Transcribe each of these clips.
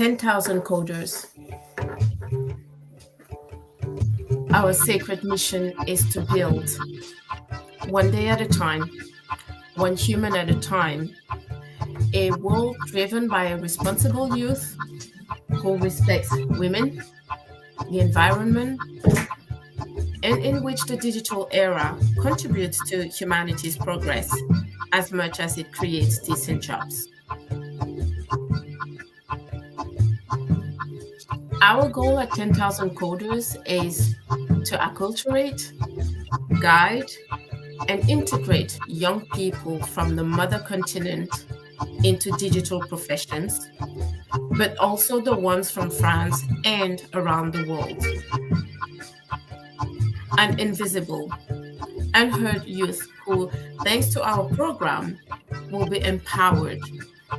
10,000 coders. Our sacred mission is to build, one day at a time, one human at a time, a world driven by a responsible youth who respects women, the environment, and in which the digital era contributes to humanity's progress as much as it creates decent jobs. Our goal at 10,000 Coders is to acculturate, guide, and integrate young people from the mother continent into digital professions, but also the ones from France and around the world. An invisible, unheard youth who, thanks to our program, will be empowered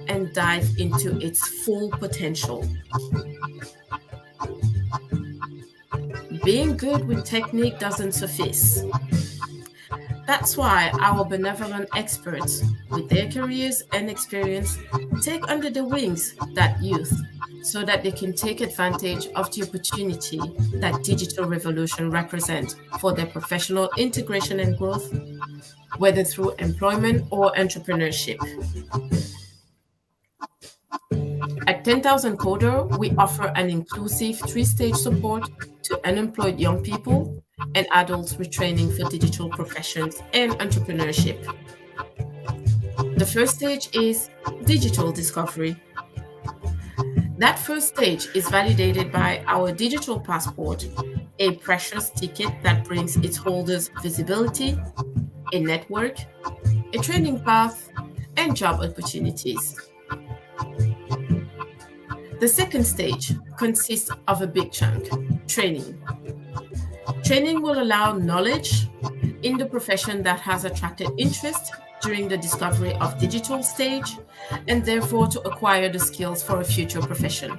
and dive into its full potential. Being good with technique doesn't suffice. That's why our benevolent experts, with their careers and experience, take under their wings that youth so that they can take advantage of the opportunity that digital revolution represents for their professional integration and growth, whether through employment or entrepreneurship. At 10,000 Coder, we offer an inclusive three-stage support to unemployed young people and adults retraining for digital professions and entrepreneurship. The first stage is digital discovery. That first stage is validated by our digital passport, a precious ticket that brings its holders visibility, a network, a training path, and job opportunities. The second stage consists of a big chunk, training. Training will allow knowledge in the profession that has attracted interest during the discovery of digital stage, and therefore to acquire the skills for a future profession.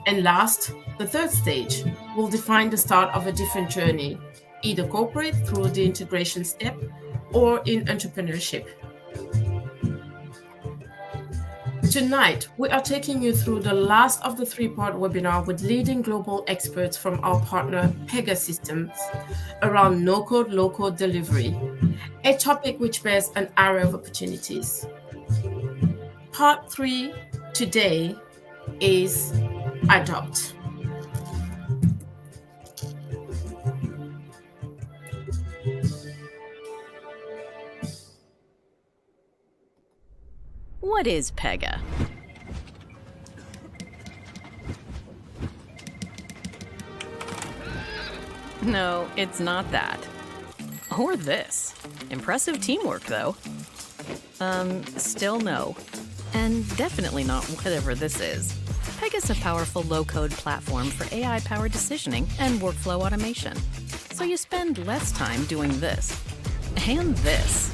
And last, the third stage will define the start of a different journey, either corporate through the integration step or in entrepreneurship. Tonight, we are taking you through the last of the three-part webinar with leading global experts from our partner Pegasystems around no-code, low-code delivery, a topic which bears an array of opportunities. Part 3 today is Adopt. What is Pega? No, it's not that. Or this. Impressive teamwork, though. Still no. And definitely not whatever this is. Pega's a powerful low-code platform for AI-powered decisioning and workflow automation. So you spend less time doing this. And this.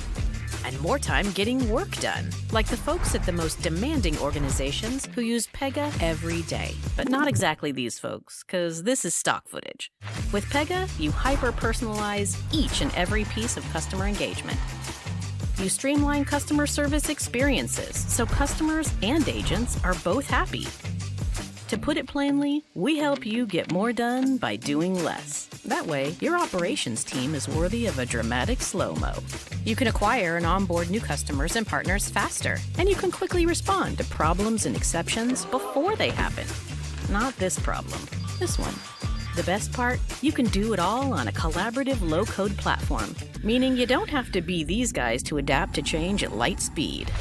And more time getting work done, like the folks at the most demanding organizations who use Pega every day. But not exactly these folks, because this is stock footage. With Pega, you hyper-personalize each and every piece of customer engagement. You streamline customer service experiences, so customers and agents are both happy. To put it plainly, we help you get more done by doing less. That way, your operations team is worthy of a dramatic slow-mo. You can acquire and onboard new customers and partners faster, and you can quickly respond to problems and exceptions before they happen. Not this problem, this one. The best part? You can do it all on a collaborative low-code platform, meaning you don't have to be these guys to adapt to change at light speed.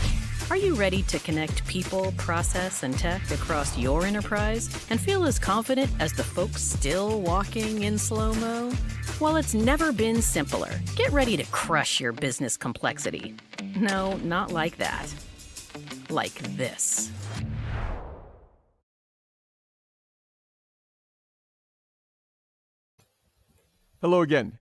Are you ready to connect people, process, and tech across your enterprise and feel as confident as the folks still walking in slow-mo? Well, it's never been simpler. Get ready to crush your business complexity. No, not like that. Like this. Hello again.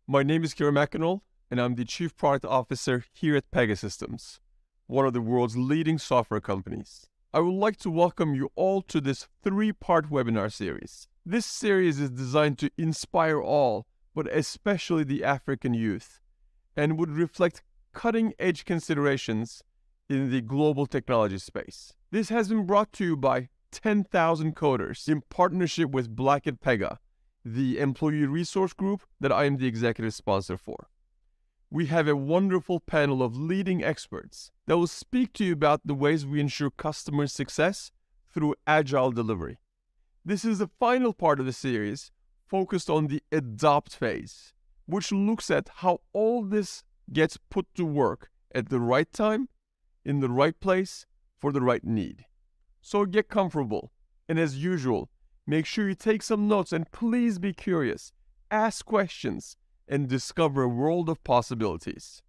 My name is Kieran McEnroe, and I'm the Chief Product Officer here at Pegasystems, one of the world's leading software companies. I would like to welcome you all to this three-part webinar series. This series is designed to inspire all, but especially the African youth, and would reflect cutting-edge considerations in the global technology space. This has been brought to you by 10,000 Coders in partnership with Black & Pega, the employee resource group that I am the executive sponsor for. We have a wonderful panel of leading experts that will speak to you about the ways we ensure customer success through agile delivery. This is the final part of the series focused on the adopt phase, which looks at how all this gets put to work at the right time, in the right place, for the right need. So get comfortable, and as usual, make sure you take some notes and please be curious, ask questions, and discover a world of possibilities.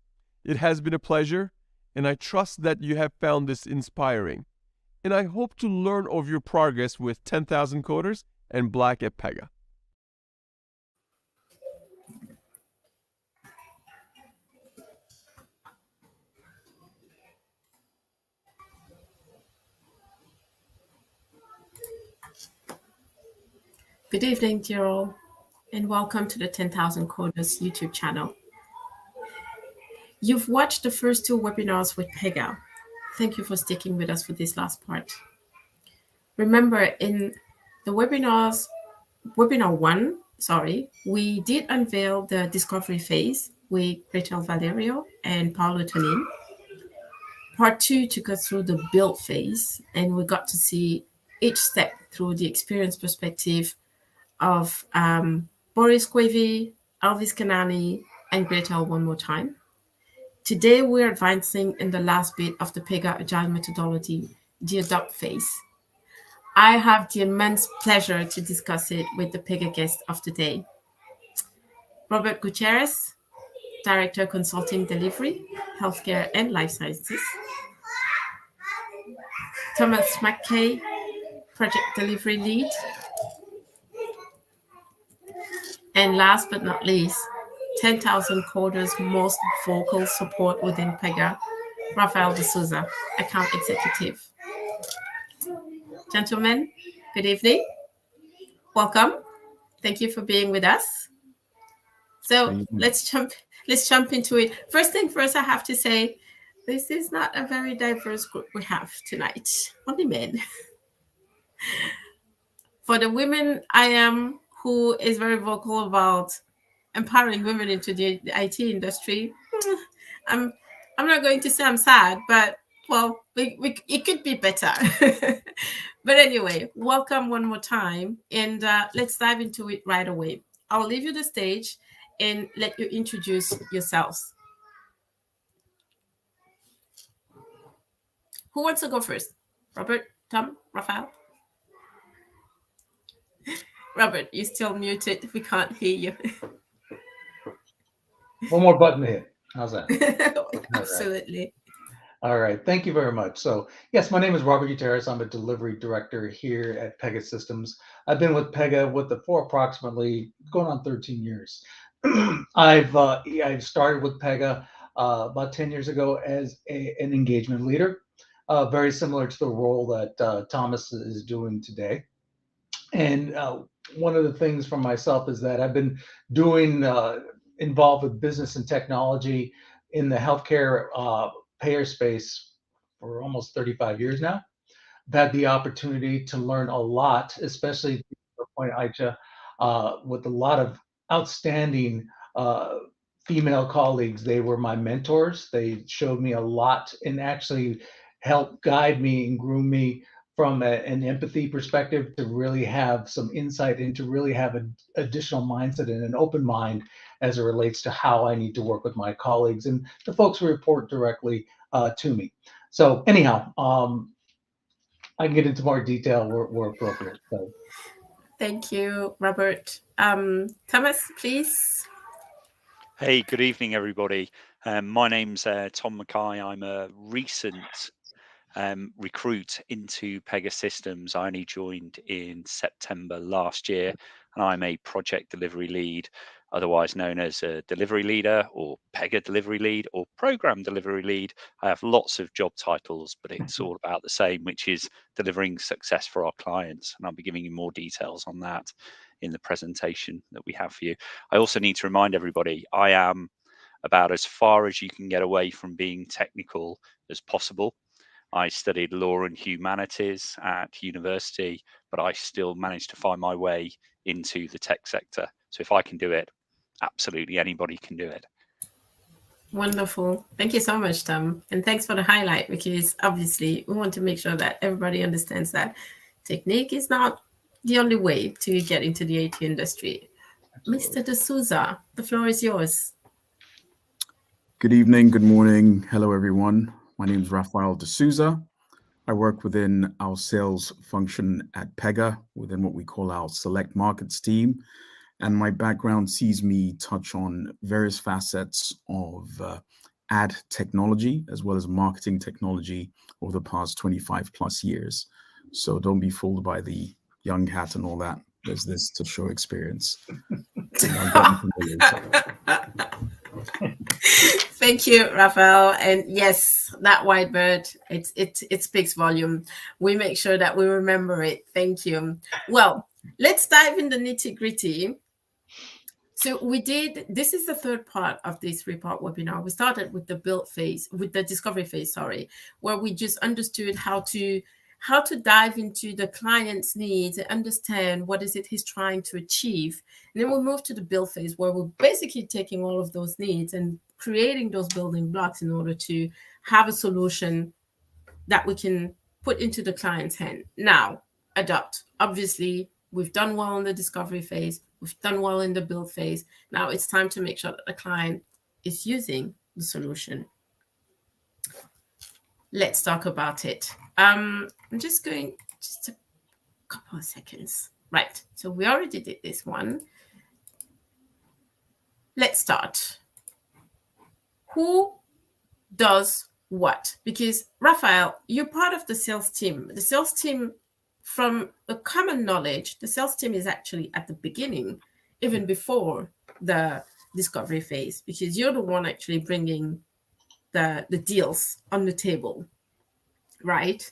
It has been a pleasure, and I trust that you have found this inspiring. And I hope to learn of your progress with 10,000 Coders and Black at Pega. Good evening, dear all, and welcome to the 10,000 Coders YouTube channel. You've watched the first two webinars with Pega. Thank you for sticking with us for this last part. Remember, in the webinar one, we did unveil the discovery phase with Rachel Valerio and Paolo Tonin. Part two took us through the build phase, and we got to see each step through the experience perspective of Boris Quavy, Alvis Kanani, and Gretel one more time. Today, we're advancing in the last bit of the Pega Agile methodology, the adopt phase. I have the immense pleasure to discuss it with the Pega guest of today. Robert Gutierrez, Director Consulting Delivery, Healthcare and Life Sciences. Thomas McKay, Project Delivery Lead. And last but not least, 10,000 Coders' most vocal support within Pega, Raphael De Souza, Account Executive. Gentlemen, good evening. Welcome. Thank you for being with us. So let's jump into it. First thing first, I have to say, this is not a very diverse group we have tonight. Only men. For the women I am, who is very vocal about empowering women into the IT industry, I'm not going to say I'm sad, but well, it could be better. But anyway, welcome one more time, and let's dive into it right away. I'll leave you the stage and let you introduce yourselves. Who wants to go first? Robert, Tom, Raphael? Robert, you're still muted. We can't hear you. One more button to hit. How's that? Absolutely. All right. Thank you very much. So, yes, my name is Robert Gutierrez. I'm a delivery director here at Pegasystems. I've been with Pega for approximately going on 13 years. I've started with Pega about 10 years ago as an engagement leader, very similar to the role that Thomas is doing today. And one of the things for myself is that I've been doing involved with business and technology in the healthcare payer space for almost 35 years now. I've had the opportunity to learn a lot, especially to the point, Aicha, with a lot of outstanding female colleagues. They were my mentors. They showed me a lot and actually helped guide me and groom me from an empathy perspective to really have some insight and to really have an additional mindset and an open mind as it relates to how I need to work with my colleagues and the folks who report directly to me. So anyhow, I can get into more detail where appropriate. So. Thank you, Robert. Thomas, please. Hey, good evening, everybody. My name's Tom Mackay. I'm a recent recruit into Pegasystems. I only joined in September last year, and I'm a project delivery lead, otherwise known as a delivery leader or Pega delivery lead or program delivery lead. I have lots of job titles, but it's all about the same, which is delivering success for our clients. And I'll be giving you more details on that in the presentation that we have for you. I also need to remind everybody, I am about as far as you can get away from being technical as possible. I studied law and humanities at university, but I still managed to find my way into the tech sector. So if I can do it, absolutely anybody can do it. Wonderful. Thank you so much, Tom. And thanks for the highlight, because obviously we want to make sure that everybody understands that technique is not the only way to get into the IT industry. Mr. De Souza, the floor is yours. Good evening, good morning. Hello, everyone. My name is Raphael De Souza. I work within our sales function at Pega, within what we call our select markets team. And my background sees me touch on various facets of ad technology, as well as marketing technology over the past 25 plus years. So don't be fooled by the young hat and all that. There's this to show experience. Thank you, Raphael. And yes, that whiteboard, it speaks volume. We make sure that we remember it. Thank you. Well, let's dive in the nitty-gritty. So this is the third part of this report webinar. We started with the build phase, with the discovery phase, sorry, where we just understood how to dive into the client's needs and understand what is it he's trying to achieve. And then we move to the build phase, where we're basically taking all of those needs and creating those building blocks in order to have a solution that we can put into the client's hand. Now, adopt. Obviously, we've done well in the discovery phase. We've done well in the build phase. Now it's time to make sure that the client is using the solution. Let's talk about it. I'm just a couple of seconds. Right, so we already did this one. Let's start. Who does what? Because Raphael, you're part of the sales team. The sales team, from the common knowledge, the sales team is actually at the beginning, even before the discovery phase, because you're the one actually bringing the deals on the table, right?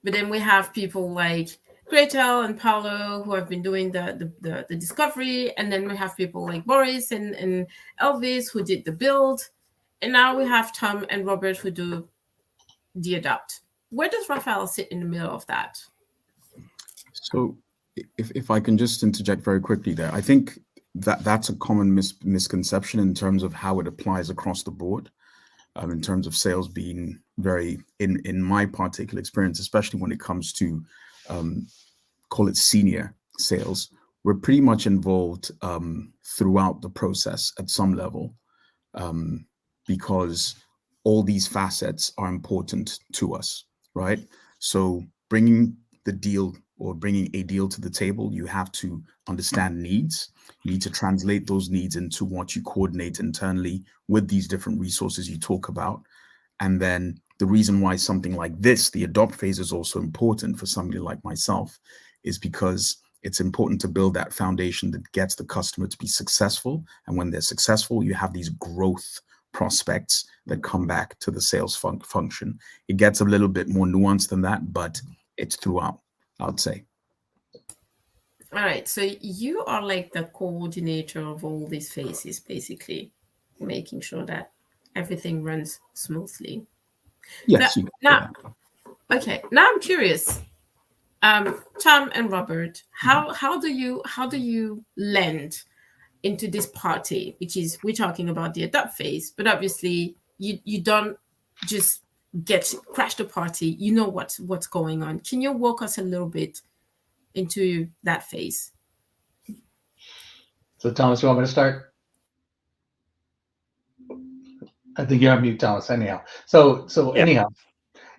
But then we have people like Gretel and Paolo who have been doing the discovery, and then we have people like Boris and Elvis who did the build, and now we have Tom and Robert who do the adopt. Where does Raphael sit in the middle of that? So if I can just interject very quickly there, I think that's a common misconception in terms of how it applies across the board, in terms of sales being very, in my particular experience, especially when it comes to, call it senior sales, we're pretty much involved throughout the process at some level, because all these facets are important to us, right? So bringing the deal or bringing a deal to the table, you have to understand needs. You need to translate those needs into what you coordinate internally with these different resources you talk about. And then the reason why something like this, the adopt phase, is also important for somebody like myself is because it's important to build that foundation that gets the customer to be successful. And when they're successful, you have these growth prospects that come back to the sales function. It gets a little bit more nuanced than that, but it's throughout, I'd say. All right, so you are like the coordinator of all these phases, basically, making sure that everything runs smoothly. Yes. Okay, now I'm curious. Tom and Robert, how do you lend into this party, which is, we're talking about the adopt phase, but obviously you don't just crash the party. You know what's going on. Can you walk us a little bit into that phase? So Thomas, you want me to start? I think you're on mute, Thomas. Anyhow,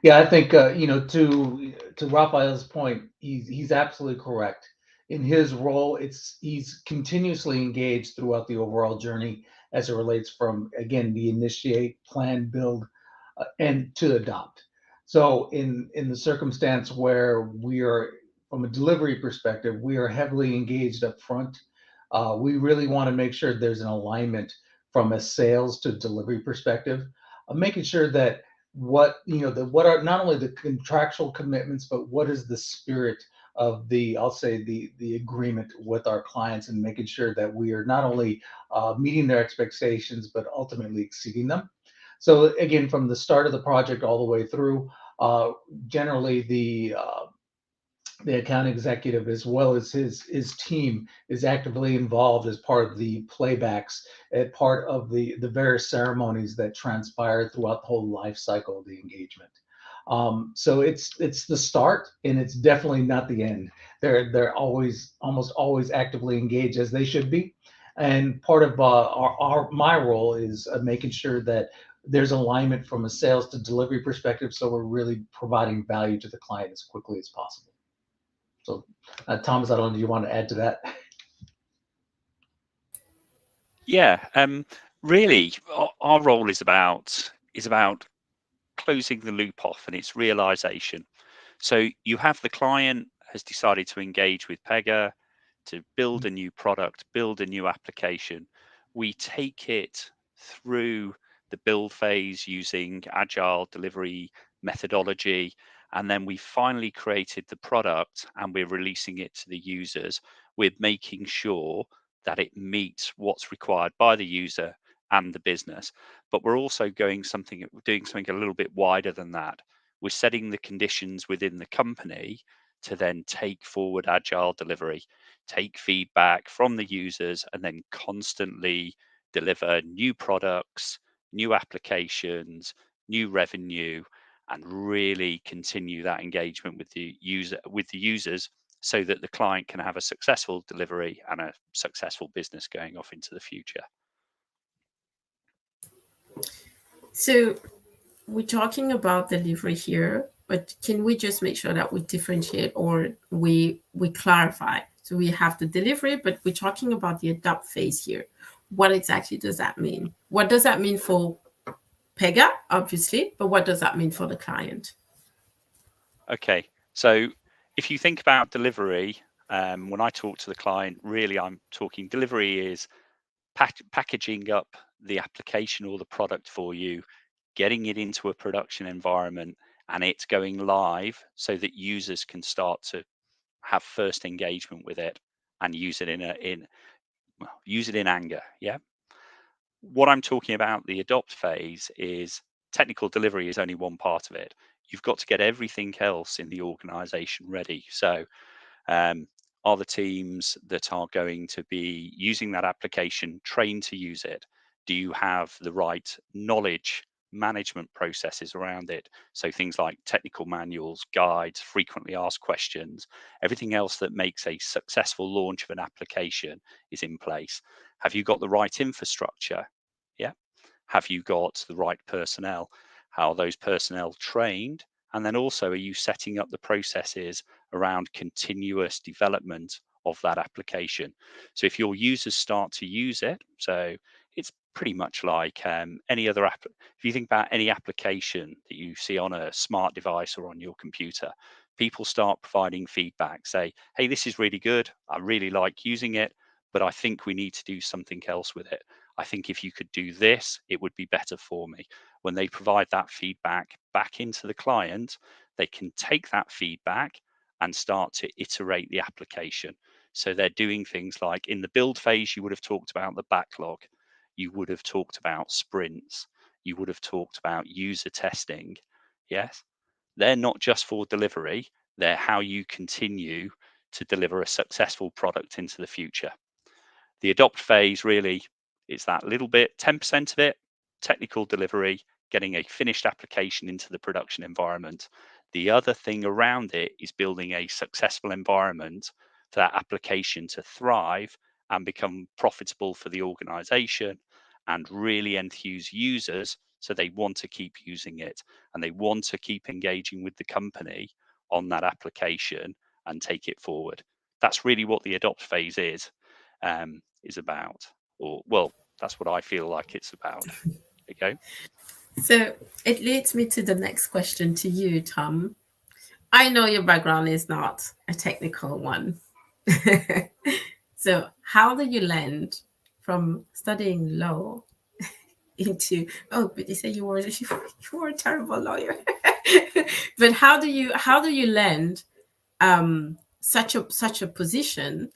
yeah, I think to Raphael's point, he's absolutely correct. In his role, he's continuously engaged throughout the overall journey as it relates from, again, the initiate, plan, build, and to adopt. So in the circumstance where we are, from a delivery perspective, we are heavily engaged up front. We really want to make sure there's an alignment from a sales to delivery perspective, making sure that what are not only the contractual commitments, but what is the spirit of the, I'll say the agreement with our clients and making sure that we are not only meeting their expectations, but ultimately exceeding them. So again, from the start of the project all the way through, generally the account executive, as well as his team, is actively involved as part of the playbacks, at part of the various ceremonies that transpire throughout the whole life cycle of the engagement. So it's the start, and it's definitely not the end. They're always, almost always, actively engaged, as they should be. And part of my role is making sure that there's alignment from a sales to delivery perspective, so we're really providing value to the client as quickly as possible. So, Thomas, I don't know, do you want to add to that? Yeah, really, our role is about closing the loop off and its realization. So you have the client has decided to engage with Pega to build a new product, build a new application. We take it through the build phase using Agile delivery methodology, and then we finally created the product and we're releasing it to the users. We're making sure that it meets what's required by the user and the business. But we're also doing something a little bit wider than that. We're setting the conditions within the company to then take forward Agile delivery, take feedback from the users, and then constantly deliver new products, new applications, new revenue, and really continue that engagement with the users, so that the client can have a successful delivery and a successful business going off into the future. So we're talking about delivery here, but can we just make sure that we differentiate, or we clarify? So we have the delivery, but we're talking about the adopt phase here. What exactly does that mean? What does that mean for Pega, obviously, but what does that mean for the client? Okay, so if you think about delivery, when I talk to the client, really I'm talking delivery is packaging up the application or the product for you, getting it into a production environment, and it's going live so that users can start to have first engagement with it and use it in anger. Yeah. What I'm talking about, the adopt phase, is technical delivery is only one part of it. You've got to get everything else in the organization ready. So are the teams that are going to be using that application trained to use it? Do you have the right knowledge management processes around it? So things like technical manuals, guides, frequently asked questions, everything else that makes a successful launch of an application is in place. Have you got the right infrastructure? Yeah. Have you got the right personnel? How are those personnel trained? And then also, are you setting up the processes around continuous development of that application? So if your users start to use it, so it's pretty much like any other app. If you think about any application that you see on a smart device or on your computer, people start providing feedback, say, hey, this is really good. I really like using it, but I think we need to do something else with it. I think if you could do this, it would be better for me. When they provide that feedback back into the client, they can take that feedback and start to iterate the application. So they're doing things like in the build phase, you would have talked about the backlog. You would have talked about sprints. You would have talked about user testing. Yes. They're not just for delivery. They're how you continue to deliver a successful product into the future. The adopt phase really is that little bit, 10% of it, technical delivery, getting a finished application into the production environment. The other thing around it is building a successful environment for that application to thrive and become profitable for the organization and really enthuse users, so they want to keep using it and they want to keep engaging with the company on that application and take it forward. That's really what the adopt phase is about, or well, that's what I feel like it's about. Okay. So it leads me to the next question to you, Tom. I know your background is not a technical one. So how did you land from studying law into, oh, but you say you were a terrible lawyer. But how do you land such a position?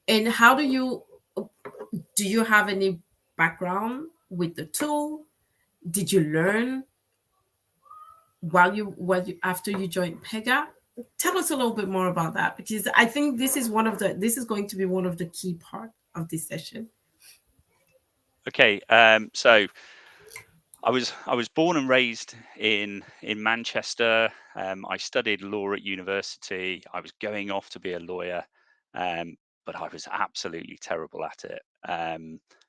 And how do you have any background with the tool? Did you learn after you joined Pega? Tell us a little bit more about that, because I think this is going to be one of the key part of this session. Okay, so I was born and raised in Manchester. I studied law at university. I was going off to be a lawyer, but I was absolutely terrible at it.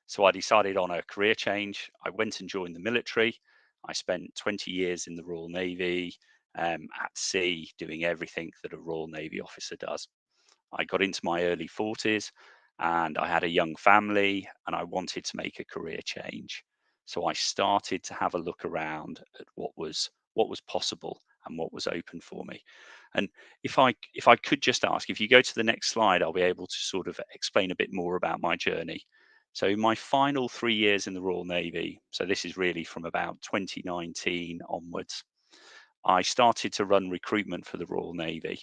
So I decided on a career change. I went and joined the military. I spent 20 years in the Royal Navy, at sea, doing everything that a Royal Navy officer does. I got into my early 40s and I had a young family and I wanted to make a career change. So I started to have a look around at what was possible and what was open for me. And if I could just ask, if you go to the next slide, I'll be able to sort of explain a bit more about my journey. So my final 3 years in the Royal Navy, so this is really from about 2019 onwards, I started to run recruitment for the Royal Navy.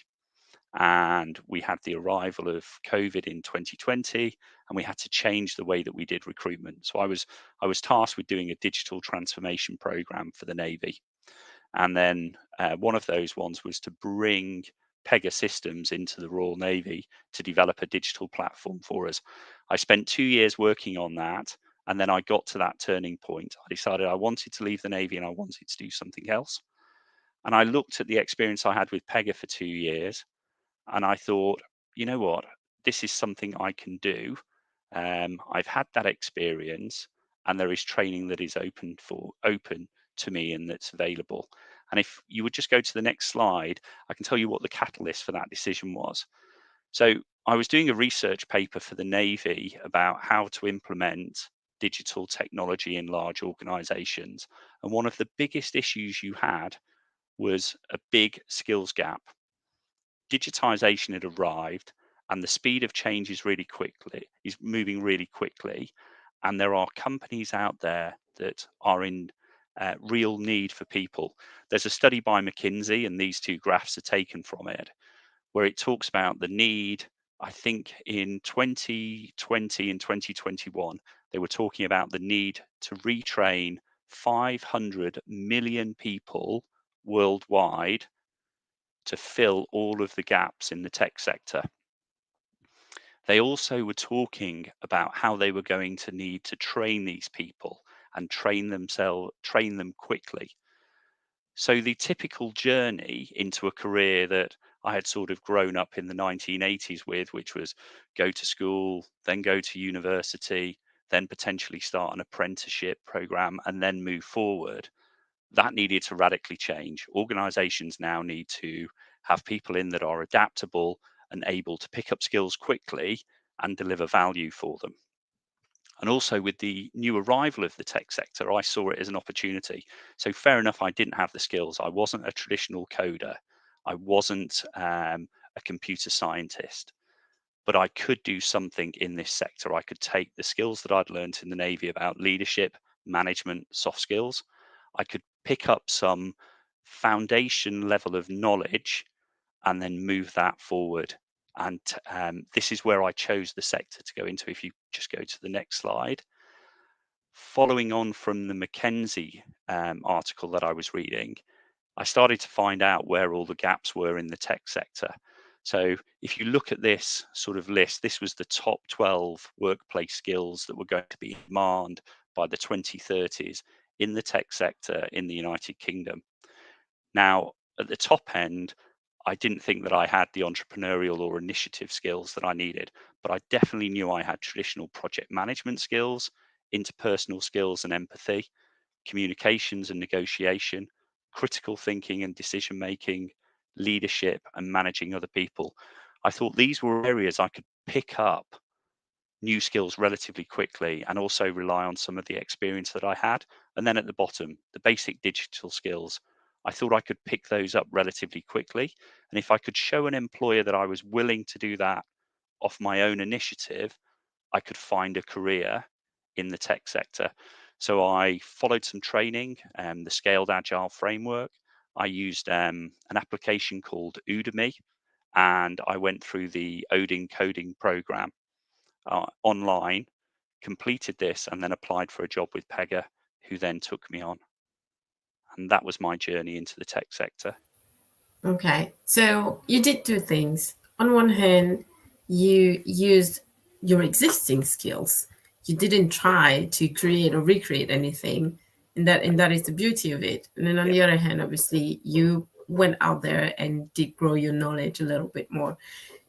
And we had the arrival of COVID in 2020, and we had to change the way that we did recruitment. So I was tasked with doing a digital transformation program for the Navy, and then one of those ones was to bring Pegasystems into the Royal Navy to develop a digital platform for us. I spent 2 years working on that, and then I got to that turning point. I decided I wanted to leave the Navy and I wanted to do something else. And I looked at the experience I had with Pega for 2 years, and I thought, you know what, this is something I can do. I've had that experience, and there is training that is open to me and that's available. And if you would just go to the next slide, I can tell you what the catalyst for that decision was. So I was doing a research paper for the Navy about how to implement digital technology in large organizations. And one of the biggest issues you had was a big skills gap. Digitization had arrived and the speed of change is moving really quickly, and there are companies out there that are in real need for people. There's a study by McKinsey, and these two graphs are taken from it, where it talks about the need. I think in 2020 and 2021 they were talking about the need to retrain 500 million people worldwide to fill all of the gaps in the tech sector. They also were talking about how they were going to need to train these people and train them quickly. So the typical journey into a career that I had sort of grown up in the 1980s with, which was go to school, then go to university, then potentially start an apprenticeship program and then move forward, that needed to radically change. Organizations now need to have people in that are adaptable and able to pick up skills quickly and deliver value for them. And also with the new arrival of the tech sector, I saw it as an opportunity. So fair enough, I didn't have the skills. I wasn't a traditional coder. I wasn't a computer scientist, but I could do something in this sector. I could take the skills that I'd learned in the Navy about leadership, management, soft skills. I could pick up some foundation level of knowledge and then move that forward. And this is where I chose the sector to go into. If you just go to the next slide. Following on from the McKinsey article that I was reading, I started to find out where all the gaps were in the tech sector. So if you look at this sort of list, this was the top 12 workplace skills that were going to be in demand by the 2030s in the tech sector in the United Kingdom. Now, at the top end, I didn't think that I had the entrepreneurial or initiative skills that I needed, but I definitely knew I had traditional project management skills, interpersonal skills and empathy, communications and negotiation, critical thinking and decision making, leadership and managing other people. I thought these were areas I could pick up new skills relatively quickly and also rely on some of the experience that I had. And then at the bottom, the basic digital skills, I thought I could pick those up relatively quickly. And if I could show an employer that I was willing to do that off my own initiative, I could find a career in the tech sector. So I followed some training, the Scaled Agile framework. I used an application called Udemy, and I went through the Odin coding program online, completed this, and then applied for a job with Pega, who then took me on. And that was my journey into the tech sector. Okay, so you did two things. On one hand, you used your existing skills. You didn't try to create or recreate anything, and that is the beauty of it. And then on the other hand, obviously, you went out there and did grow your knowledge a little bit more.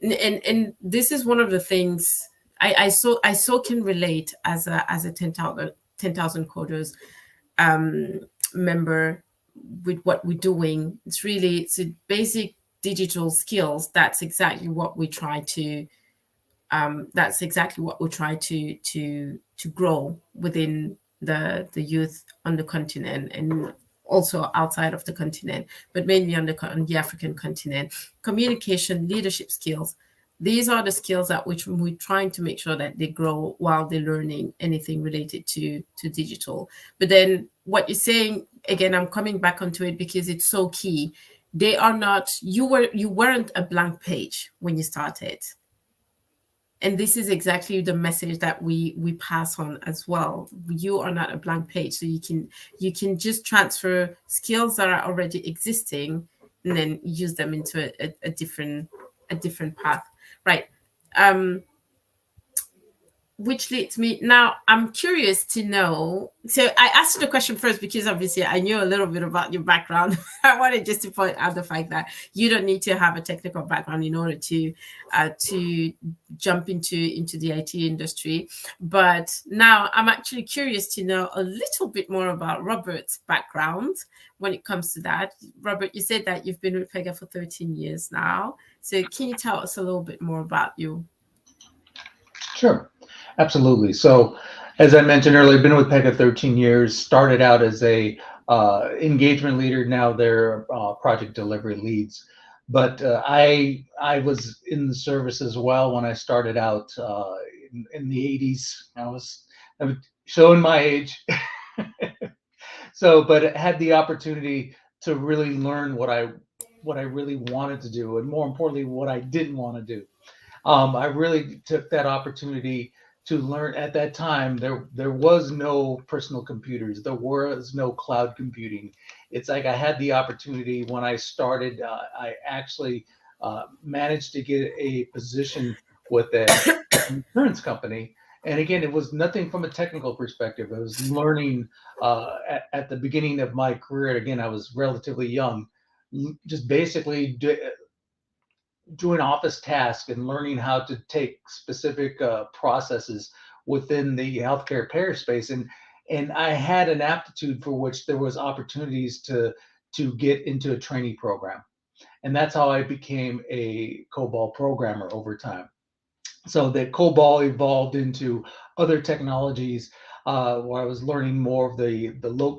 And this is one of the things I so can relate as a 10,000 coders member with what we're doing. It's a basic digital skills. That's exactly what we try to grow within the youth on the continent, and also outside of the continent, but mainly on the African continent. Communication, leadership skills. These are the skills that we're trying to make sure that they grow while they're learning anything related to digital. But then what you're saying, again, I'm coming back onto it because it's so key. They are not, you weren't a blank page when you started. And this is exactly the message that we pass on as well. You are not a blank page, so you can just transfer skills that are already existing and then use them into a different path, right? Which leads me, now I'm curious to know, so I asked you the question first because obviously I knew a little bit about your background. I wanted just to point out the fact that you don't need to have a technical background in order to jump into the IT industry. But now I'm actually curious to know a little bit more about Robert's background when it comes to that. Robert, you said that you've been with Pega for 13 years now. So can you tell us a little bit more about you? Sure, absolutely. So, as I mentioned earlier, been with Pega 13 years. Started out as a engagement leader. Now they're project delivery leads. But I was in the service as well when I started out in the 80s. I'm showing my age. So, but had the opportunity to really learn what I really wanted to do, and more importantly, what I didn't want to do. I really took that opportunity to learn. At that time, there was no personal computers. There was no cloud computing. It's like I had the opportunity when I started. I actually managed to get a position with an insurance company. And again, it was nothing from a technical perspective. I was learning at the beginning of my career. Again, I was relatively young, just basically doing office tasks and learning how to take specific processes within the healthcare payer space, and I had an aptitude for which there was opportunities to get into a trainee program, and that's how I became a COBOL programmer over time. So that COBOL evolved into other technologies where I was learning more of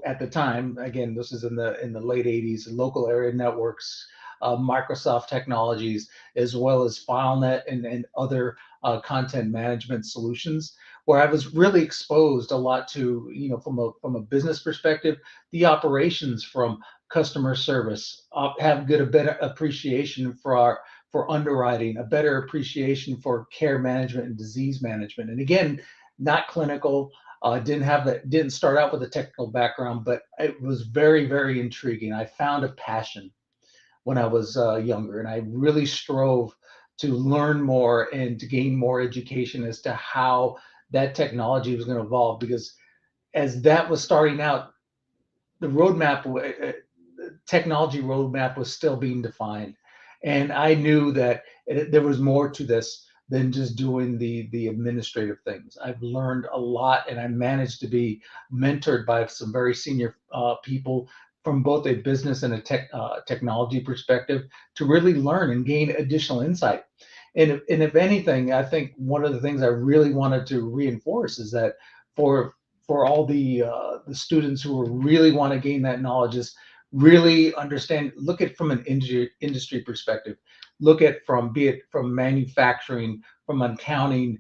at the time. Again, this is in the late 80s, local area networks, Microsoft technologies, as well as FileNet and other content management solutions, where I was really exposed a lot to, from a business perspective, the operations from customer service, have a better appreciation for underwriting, a better appreciation for care management and disease management. And again, not clinical, didn't start out with a technical background, but it was very, very intriguing. I found a passion when I was younger, and I really strove to learn more and to gain more education as to how that technology was going to evolve. Because as that was starting out, the technology roadmap was still being defined, and I knew that there was more to this than just doing the administrative things. I've learned a lot, and I managed to be mentored by some very senior people from both a business and a technology perspective to really learn and gain additional insight. And if anything, I think one of the things I really wanted to reinforce is that for all the students who really want to gain that knowledge, is really understand, look at from an industry perspective, be it from manufacturing, from accounting,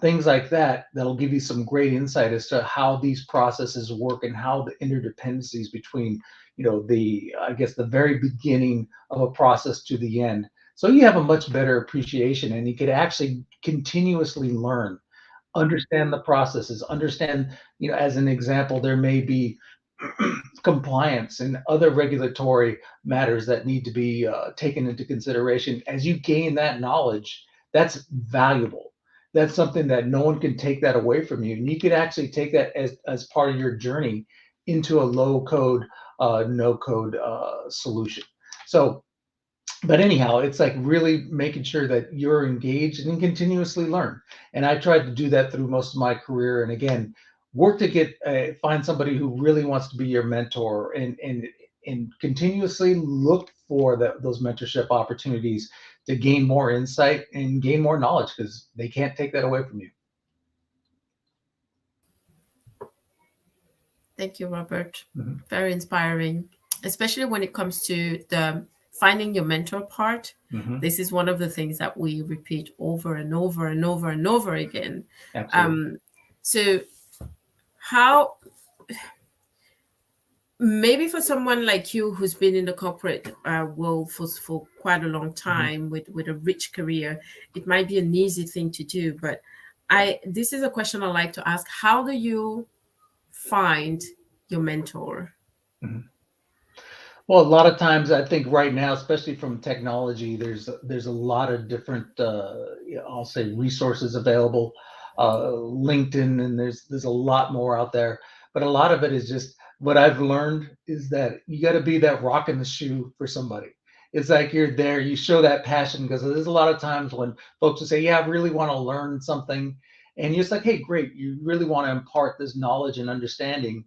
things like that that'll give you some great insight as to how these processes work and how the interdependencies between, I guess, the very beginning of a process to the end. So you have a much better appreciation, and you could actually continuously learn, understand the processes, understand, as an example, there may be compliance and other regulatory matters that need to be taken into consideration. As you gain that knowledge, that's valuable. That's something that no one can take that away from you. And you could actually take that as part of your journey into a low code, no code solution. So, but anyhow, it's like really making sure that you're engaged and continuously learn. And I tried to do that through most of my career. And again, work to get find somebody who really wants to be your mentor, and continuously look for those mentorship opportunities to gain more insight and gain more knowledge, because they can't take that away from you. Thank you, Robert. Very inspiring, especially when it comes to the finding your mentor part. This is one of the things that we repeat over and over and over and over again. Absolutely. So how, maybe for someone like you who's been in the corporate world for quite a long time, with a rich career, it might be an easy thing to do. But this is a question I like to ask. How do you find your mentor? Well, a lot of times, I think right now, especially from technology, there's a lot of different, I'll say, resources available, LinkedIn, and there's a lot more out there. But a lot of it is just, what I've learned is that you got to be that rock in the shoe for somebody. It's like you're there, you show that passion, because there's a lot of times when folks will say, "Yeah, I really want to learn something," and you're just like, "Hey, great, you really want to impart this knowledge and understanding."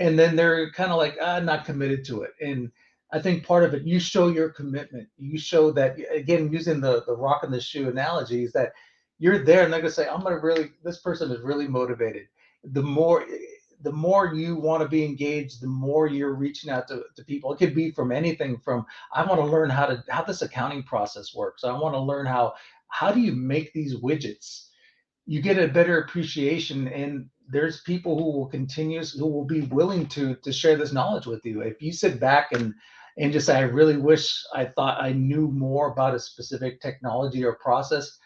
And then they're kind of like, not committed to it. And I think part of it, you show your commitment. You show that, again, using the rock in the shoe analogy, is that you're there, and they're gonna say, this person is really motivated. The more you want to be engaged, the more you're reaching out to people. It could be from anything from, I want to learn how this accounting process works. I want to learn how do you make these widgets. You get a better appreciation, and there's people who will be willing to share this knowledge with you. If you sit back and just say, "I really wish I thought I knew more about a specific technology or process,"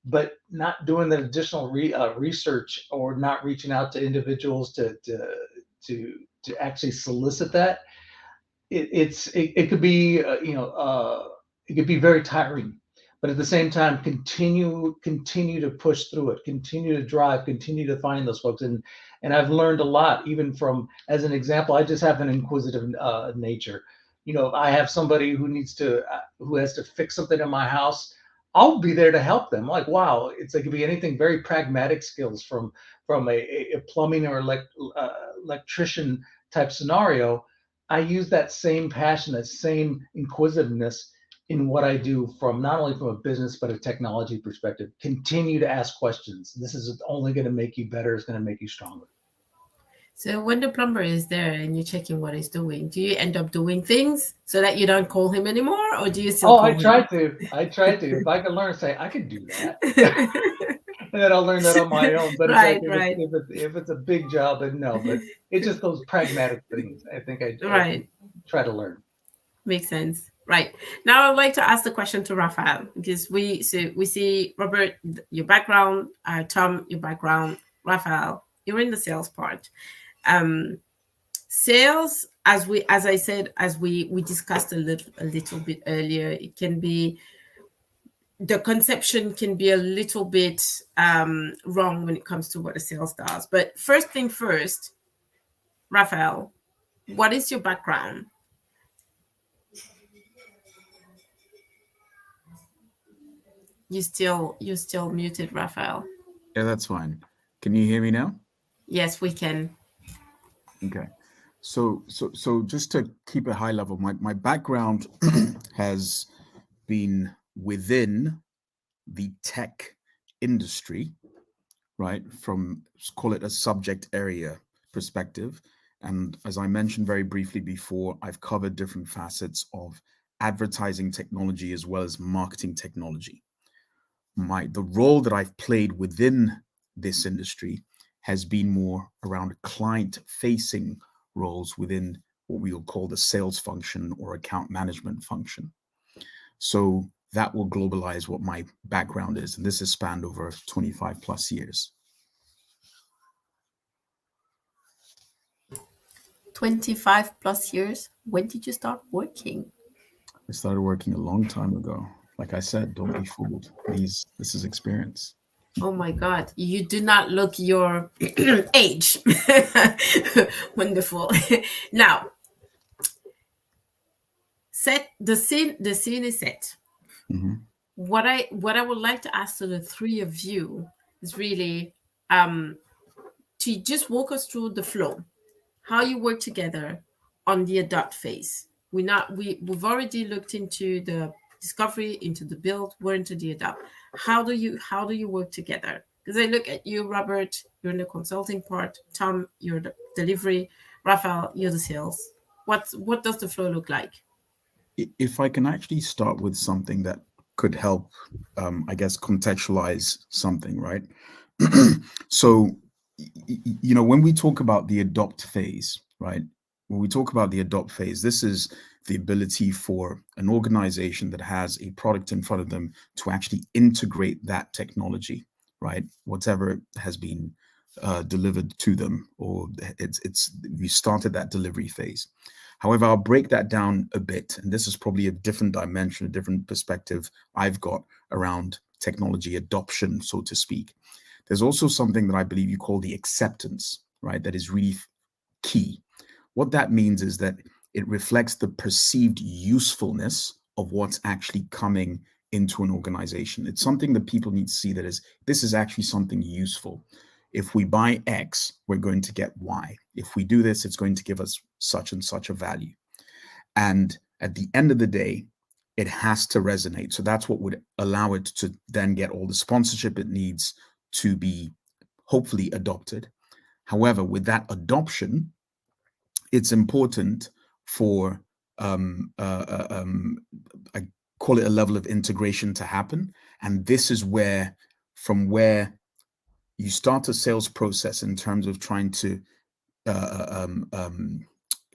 but not doing the additional research, or not reaching out to individuals to actually solicit that, it could be it could be very tiring. But at the same time, continue to push through it, continue to drive, continue to find those folks. And I've learned a lot, even from, as an example, I just have an inquisitive nature. I have somebody who has to fix something in my house. I'll be there to help them. Like, wow, it could be anything, very pragmatic skills, from a plumbing or electrician type scenario. I use that same passion, that same inquisitiveness in what I do, from not only from a business but a technology perspective. Continue to ask questions. This is only going to make you better. It's going to make you stronger. So when the plumber is there and you're checking what he's doing, do you end up doing things so that you don't call him anymore, or do you still? I try to. If I can learn, say I could do that, and then I'll learn that on my own. But right, it's like, if it's a big job, then no. But it's just those pragmatic things. I think I try to learn. Makes sense. Right. Now I'd like to ask the question to Raphael, because we see, Robert, your background, Tom, your background, Raphael, you're in the sales part. Sales, as I said, as we discussed a little bit earlier, it can be, the conception can be a little bit wrong when it comes to what a sales does. But first thing first, Raphael, what is your background? You're still muted, Raphael. Yeah, that's fine. Can you hear me now? Yes, we can. Okay. So just to keep it high level, my background has been within the tech industry, right? From, call it a subject area perspective. And as I mentioned very briefly before, I've covered different facets of advertising technology as well as marketing technology. the role that I've played within this industry has been more around client-facing roles within what we will call the sales function or account management function. So that will globalize what my background is, and this has spanned over 25 plus years. 25 plus years. When did you start working? I started working a long time ago. Like I said, don't be fooled. This is experience. Oh my God, you do not look your age. Wonderful. Now, set the scene. The scene is set. Mm-hmm. What I would like to ask to the three of you is really to just walk us through the flow, how you work together on the adopt phase. We've already looked into the discovery, into the build, we're into the adopt. How do you work together? Because I look at you, Robert, you're in the consulting part. Tom, you're the delivery. Raphael, you're the sales. What does the flow look like? If I can actually start with something that could help, I guess, contextualize something, right? So, when we talk about the adopt phase, right? When we talk about the adopt phase, this is the ability for an organization that has a product in front of them to actually integrate that technology, right? Whatever has been delivered to them, or we started that delivery phase. However, I'll break that down a bit, and this is probably a different dimension, a different perspective I've got around technology adoption, so to speak. There's also something that I believe you call the acceptance, right? That is really key. What that means is that it reflects the perceived usefulness of what's actually coming into an organization. It's something that people need to see that this is actually something useful. If we buy X, we're going to get Y. If we do this, it's going to give us such and such a value. And at the end of the day, it has to resonate. So that's what would allow it to then get all the sponsorship it needs to be hopefully adopted. However, with that adoption, it's important for, I call it a level of integration to happen. And this is from where you start a sales process in terms of trying to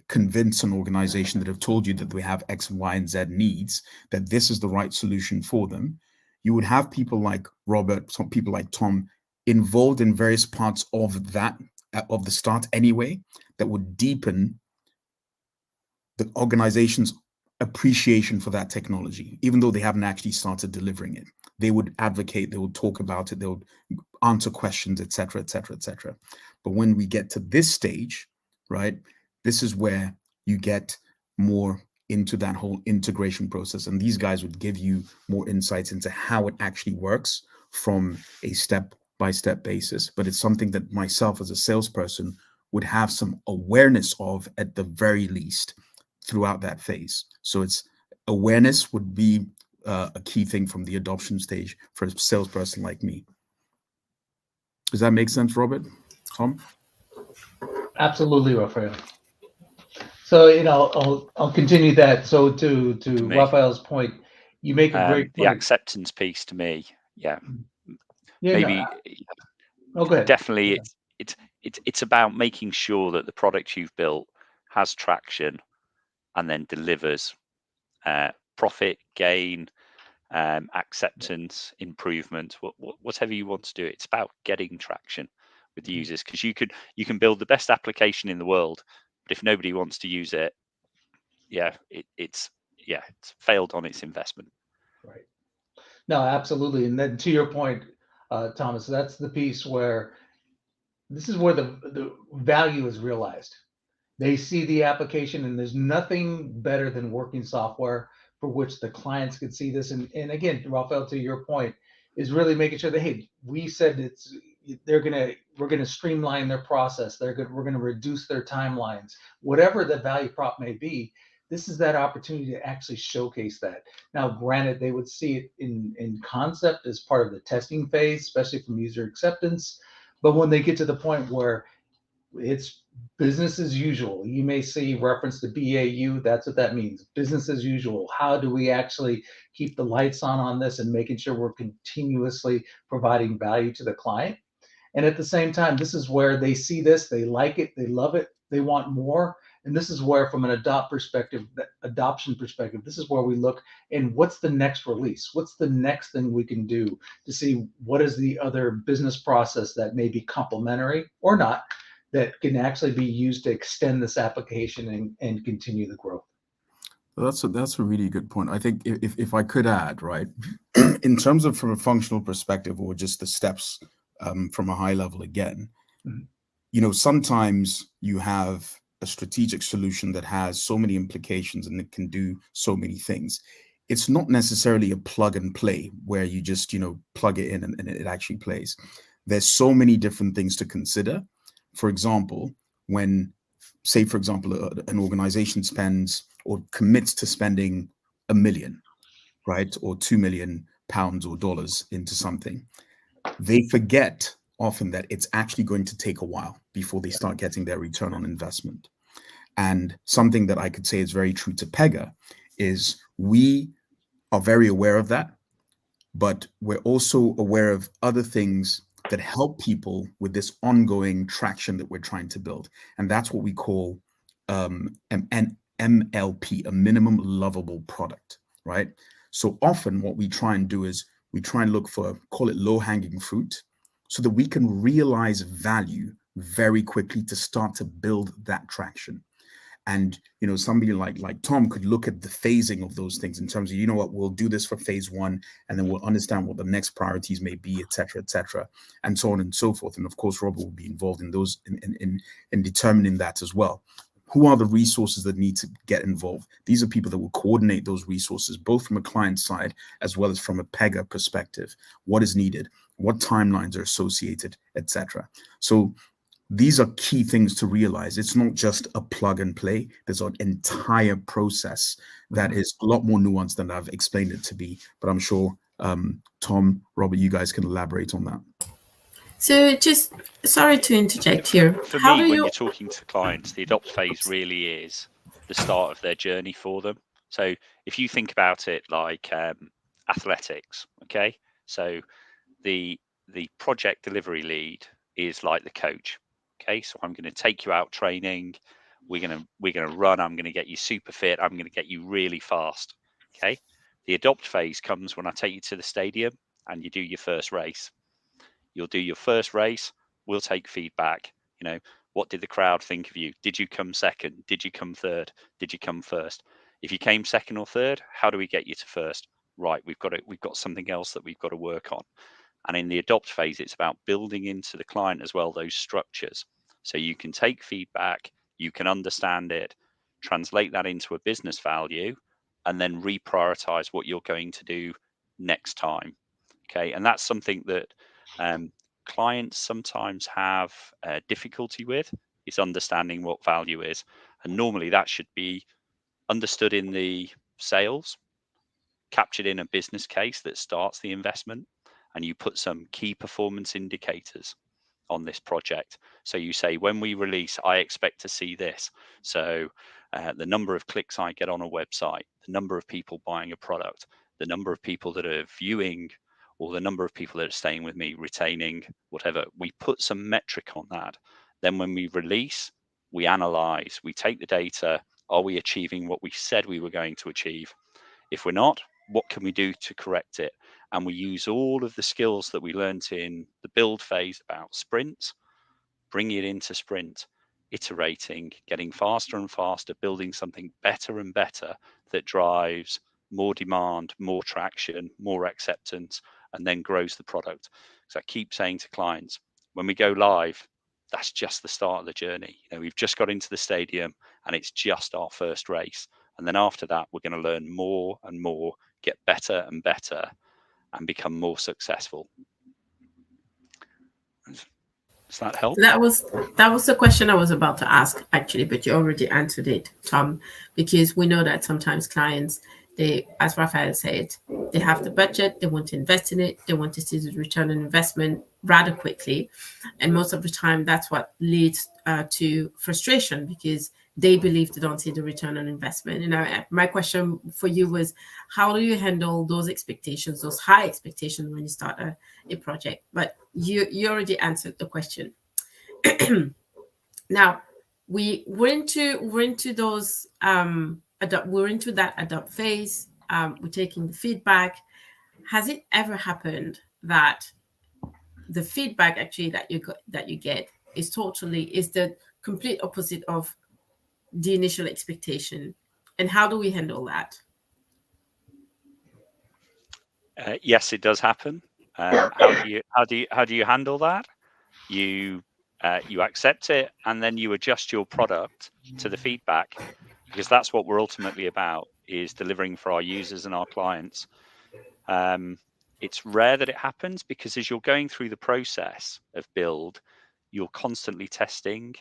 convince an organization that have told you that we have X, Y, and Z needs, that this is the right solution for them. You would have people like Robert, some people like Tom involved in various parts of the start anyway, that would deepen the organization's appreciation for that technology, even though they haven't actually started delivering it. They would advocate, they would talk about it, they would answer questions, et cetera, et cetera, et cetera. But when we get to this stage, right, this is where you get more into that whole integration process. And these guys would give you more insights into how it actually works from a step-by-step basis. But it's something that myself as a salesperson would have some awareness of at the very least throughout that phase. So it's awareness would be a key thing from the adoption stage for a salesperson like me. Does that make sense, Robert? Tom? Absolutely, Raphael. So, I'll continue that. So to Raphael's point, you make a great the point. acceptance piece to me, Yeah, maybe. No, go ahead. Definitely, it's about making sure that the product you've built has traction and then delivers profit gain, acceptance, improvement, whatever you want to do. It's about getting traction with the users, because you can build the best application in the world, but if nobody wants to use it, it's failed on its investment. Right. No, absolutely. And then to your point, Thomas, that's the piece where this is where the value is realized. They see the application, and there's nothing better than working software for which the clients could see this. And again, Raphael, to your point, is really making sure that, hey, we said we're gonna streamline their process. We're gonna reduce their timelines, whatever the value prop may be. This is that opportunity to actually showcase that. Now, granted, they would see it in concept as part of the testing phase, especially from user acceptance. But when they get to the point where It's business as usual. You may see reference to BAU. That's what that means. Business as usual. How do we actually keep the lights on this and making sure we're continuously providing value to the client? And at the same time, this is where they see this, they like it, they love it, they want more. And this is where, from an adoption perspective, this is where we look and what's the next release? What's the next thing we can do to see what is the other business process that may be complementary or not that can actually be used to extend this application and continue the growth. That's a really good point. I think if I could add, right, in terms of from a functional perspective or just the steps from a high level again, you know, sometimes you have a strategic solution that has so many implications and it can do so many things. It's not necessarily a plug and play where you just, you know, plug it in and it actually plays. There's so many different things to consider. For example, when, say, for example, an organization spends or commits to spending $1 million, right, or £2 million or dollars into something, they forget often that it's actually going to take a while before they start getting their return on investment. And something that I could say is very true to Pega is we are very aware of that, but we're also aware of other things that help people with this ongoing traction that we're trying to build. And that's what we call an MLP, a minimum lovable product, right? So often what we try and do is we try and look for, call it low-hanging fruit, so that we can realize value very quickly to start to build that traction. And, you know, somebody like Tom could look at the phasing of those things in terms of, you know what, we'll do this for phase one, and then we'll understand what the next priorities may be, et cetera, and so on and so forth. And of course, Robert will be involved in those, in determining that as well. Who are the resources that need to get involved? These are people that will coordinate those resources, both from a client side as well as from a Pega perspective. What is needed? What timelines are associated, et cetera. So these are key things to realize. It's not just a plug and play. There's an entire process that is a lot more nuanced than I've explained it to be. But I'm sure Tom, Robert, you guys can elaborate on that. So just, sorry to interject here. For me, when you're talking to clients, the adopt phase really is the start of their journey for them. So if you think about it like athletics, okay? So the project delivery lead is like the coach. Okay, so I'm going to take you out training. We're going to run. I'm going to get you super fit. I'm going to get you really fast. Okay, the adopt phase comes when I take you to the stadium and you do your first race. You'll do your first race. We'll take feedback. You know, what did the crowd think of you? Did you come second? Did you come third? Did you come first? If you came second or third, how do we get you to first? Right, we've got something else that we've got to work on. And in the adopt phase, it's about building into the client as well those structures. So you can take feedback, you can understand it, translate that into a business value, and then reprioritize what you're going to do next time. Okay, and that's something that clients sometimes have difficulty with, is understanding what value is. And normally that should be understood in the sales, captured in a business case that starts the investment, and you put some key performance indicators on this project. So you say, when we release, I expect to see this. So the number of clicks I get on a website, the number of people buying a product, the number of people that are viewing, or the number of people that are staying with me, retaining, whatever. We put some metric on that. Then when we release, we analyze, we take the data. Are we achieving what we said we were going to achieve? If we're not, what can we do to correct it? And we use all of the skills that we learned in the build phase about sprints, bring it into sprint, iterating, getting faster and faster, building something better and better that drives more demand, more traction, more acceptance, and then grows the product. So I keep saying to clients, when we go live, that's just the start of the journey. You know, we've just got into the stadium and it's just our first race. And then after that, we're going to learn more and more, get better and better, and become more successful. Does that help? That was the question I was about to ask, actually, but you already answered it, Tom, because we know that sometimes clients, They, as Raphael said, they have the budget, they want to invest in it, they want to see the return on investment rather quickly. And most of the time, that's what leads to frustration, because they believe they don't see the return on investment. And my question for you was, how do you handle those expectations, those high expectations when you start a project? But you already answered the question. Now, we're into those we're into that adopt phase. We're taking the feedback. Has it ever happened that the feedback actually that you get is the complete opposite of the initial expectation? And how do we handle that? Yes, it does happen. How do you handle that? You accept it, and then you adjust your product to the feedback, because that's what we're ultimately about, is delivering for our users and our clients. It's rare that it happens, because as you're going through the process of build, you're constantly testing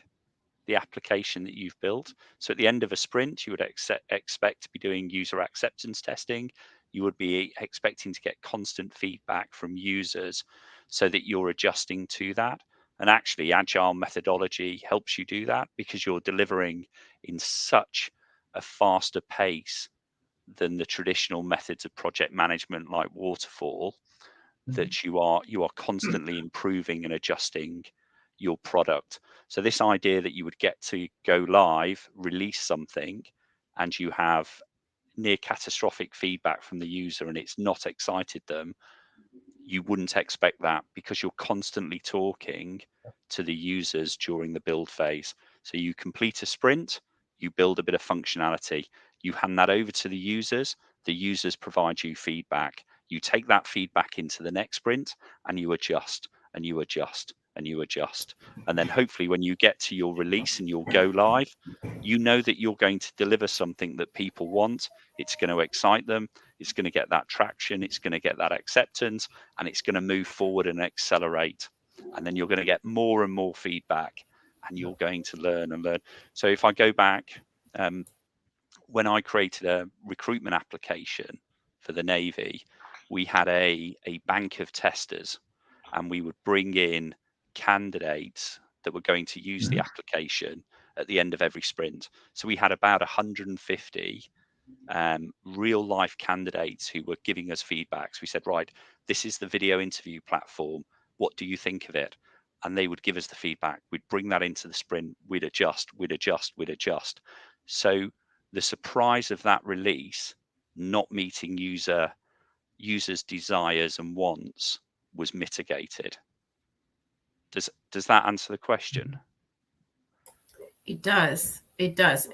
the application that you've built. So at the end of a sprint, you would expect to be doing user acceptance testing. You would be expecting to get constant feedback from users so that you're adjusting to that. And actually, Agile methodology helps you do that, because you're delivering in such a faster pace than the traditional methods of project management like waterfall, that you are constantly improving and adjusting your product. So this idea that you would get to go live, release something, and you have near catastrophic feedback from the user and it's not excited them, you wouldn't expect that, because you're constantly talking to the users during the build phase. So you complete a sprint, you build a bit of functionality, you hand that over to the users provide you feedback. You take that feedback into the next sprint, and you adjust and you adjust and you adjust. And then hopefully when you get to your release and you'll go live, you know that you're going to deliver something that people want. It's going to excite them. It's going to get that traction. It's going to get that acceptance, and it's going to move forward and accelerate. And then you're going to get more and more feedback, and you're going to learn and learn. So if I go back, when I created a recruitment application for the Navy, we had a bank of testers, and we would bring in candidates that were going to use the application at the end of every sprint. So we had about 150 real life candidates who were giving us feedback. So we said, right, this is the video interview platform. What do you think of it? And they would give us the feedback. We'd bring that into the sprint. We'd adjust. So the surprise of that release not meeting users' desires and wants was mitigated. Does that answer the question? It does.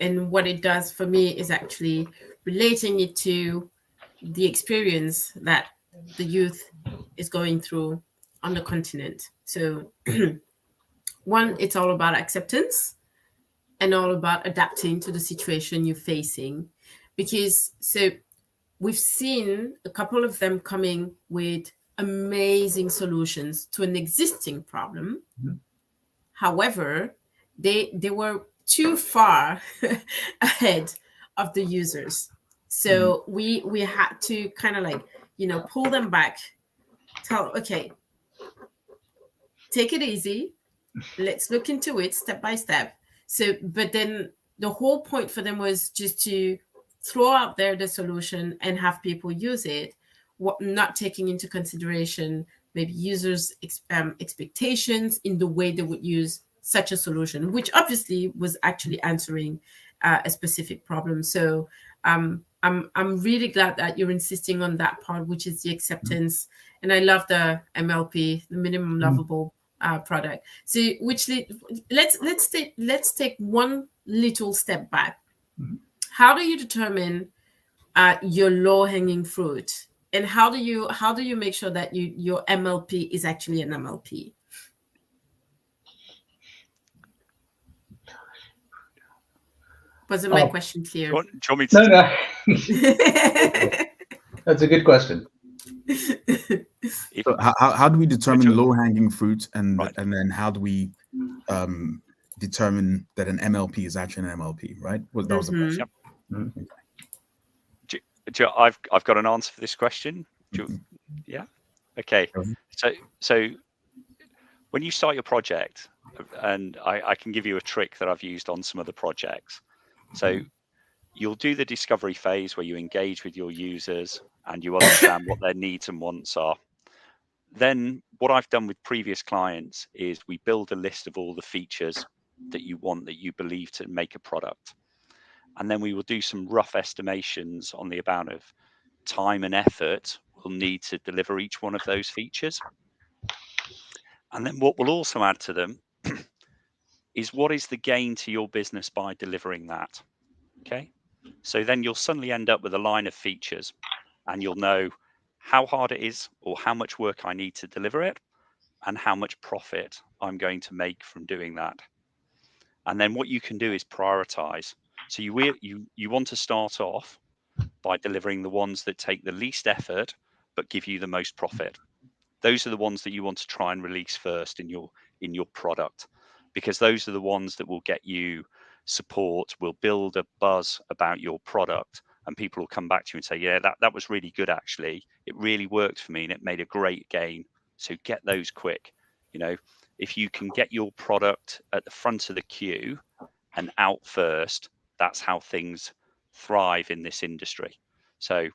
And what it does for me is actually relating it to the experience that the youth is going through on the continent. So one, it's all about acceptance and all about adapting to the situation you're facing. Because so we've seen a couple of them coming with amazing solutions to an existing problem. Mm-hmm. However, they were too far ahead of the users. So we had to kind of like, pull them back, okay, take it easy. Let's look into it step by step. So, but then the whole point for them was just to throw out there the solution and have people use it, not taking into consideration maybe users' expectations in the way they would use such a solution, which obviously was actually answering a specific problem. So I'm really glad that you're insisting on that part, which is the acceptance. And I love the MLP, the minimum lovable product. So let's take one little step back. Mm-hmm. How do you determine your low-hanging fruit, and how do you make sure that your MLP is actually an MLP? Wasn't my question clear? Do you want me to? No. That's a good question. So how do we determine low-hanging fruit, and then how do we determine that an MLP is actually an MLP, right? That was the question. Yep. Mm-hmm. I've got an answer for this question. Yeah. Okay. So when you start your project, and I can give you a trick that I've used on some other projects. So you'll do the discovery phase where you engage with your users and you understand what their needs and wants are. Then what I've done with previous clients is we build a list of all the features that you want, that you believe to make a product. And then we will do some rough estimations on the amount of time and effort we'll need to deliver each one of those features. And then what we'll also add to them is what is the gain to your business by delivering that? Okay. So then you'll suddenly end up with a line of features and you'll know how hard it is or how much work I need to deliver it and how much profit I'm going to make from doing that. And then what you can do is prioritize. So you want to start off by delivering the ones that take the least effort but give you the most profit. Those are the ones that you want to try and release first in your product, because those are the ones that will get you support, will build a buzz about your product, and people will come back to you and say, yeah, that was really good, actually. It really worked for me and it made a great gain. So get those quick. If you can get your product at the front of the queue and out first, that's how things thrive in this industry. So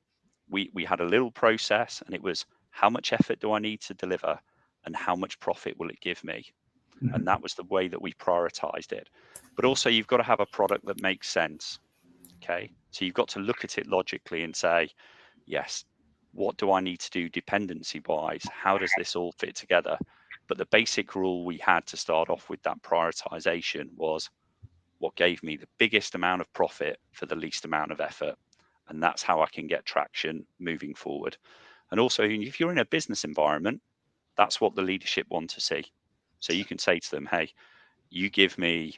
we had a little process, and it was, how much effort do I need to deliver and how much profit will it give me? And that was the way that we prioritized it. But also, you've got to have a product that makes sense. Okay. So you've got to look at it logically and say, yes, what do I need to do dependency wise? How does this all fit together? But the basic rule we had to start off with that prioritization was what gave me the biggest amount of profit for the least amount of effort. And that's how I can get traction moving forward. And also, if you're in a business environment, that's what the leadership want to see. So you can say to them, hey, you give me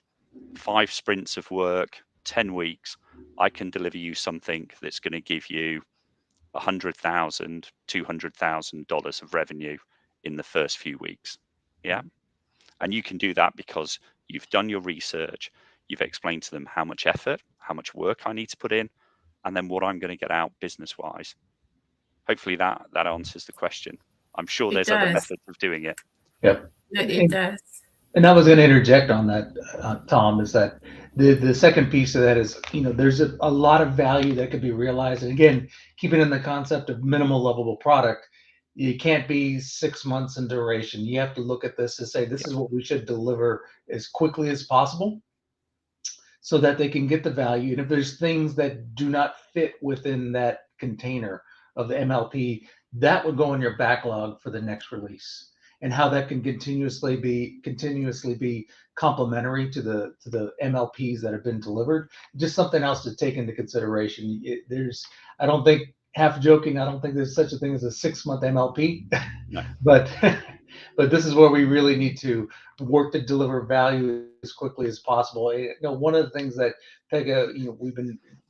5 sprints of work, 10 weeks, I can deliver you something that's going to give you $100,000, $200,000 of revenue in the first few weeks. Yeah. And you can do that because you've done your research, you've explained to them how much effort, how much work I need to put in, and then what I'm going to get out business wise. Hopefully that answers the question. I'm sure It there's other does. methods of doing it. Yep. No, it does. And I was going to interject on that, Tom, is that the second piece of that is, there's a lot of value that could be realized. And again, keeping in the concept of minimal lovable product, you can't be 6 months in duration. You have to look at this to say, this is what we should deliver as quickly as possible so that they can get the value. And if there's things that do not fit within that container of the MLP, that would go in your backlog for the next release. And how that can continuously be complementary to the MLPs that have been delivered. Just something else to take into consideration. I don't think, half joking, I don't think there's such a thing as a 6-month MLP, No. but this is where we really need to work to deliver value as quickly as possible. One of the things that Pega,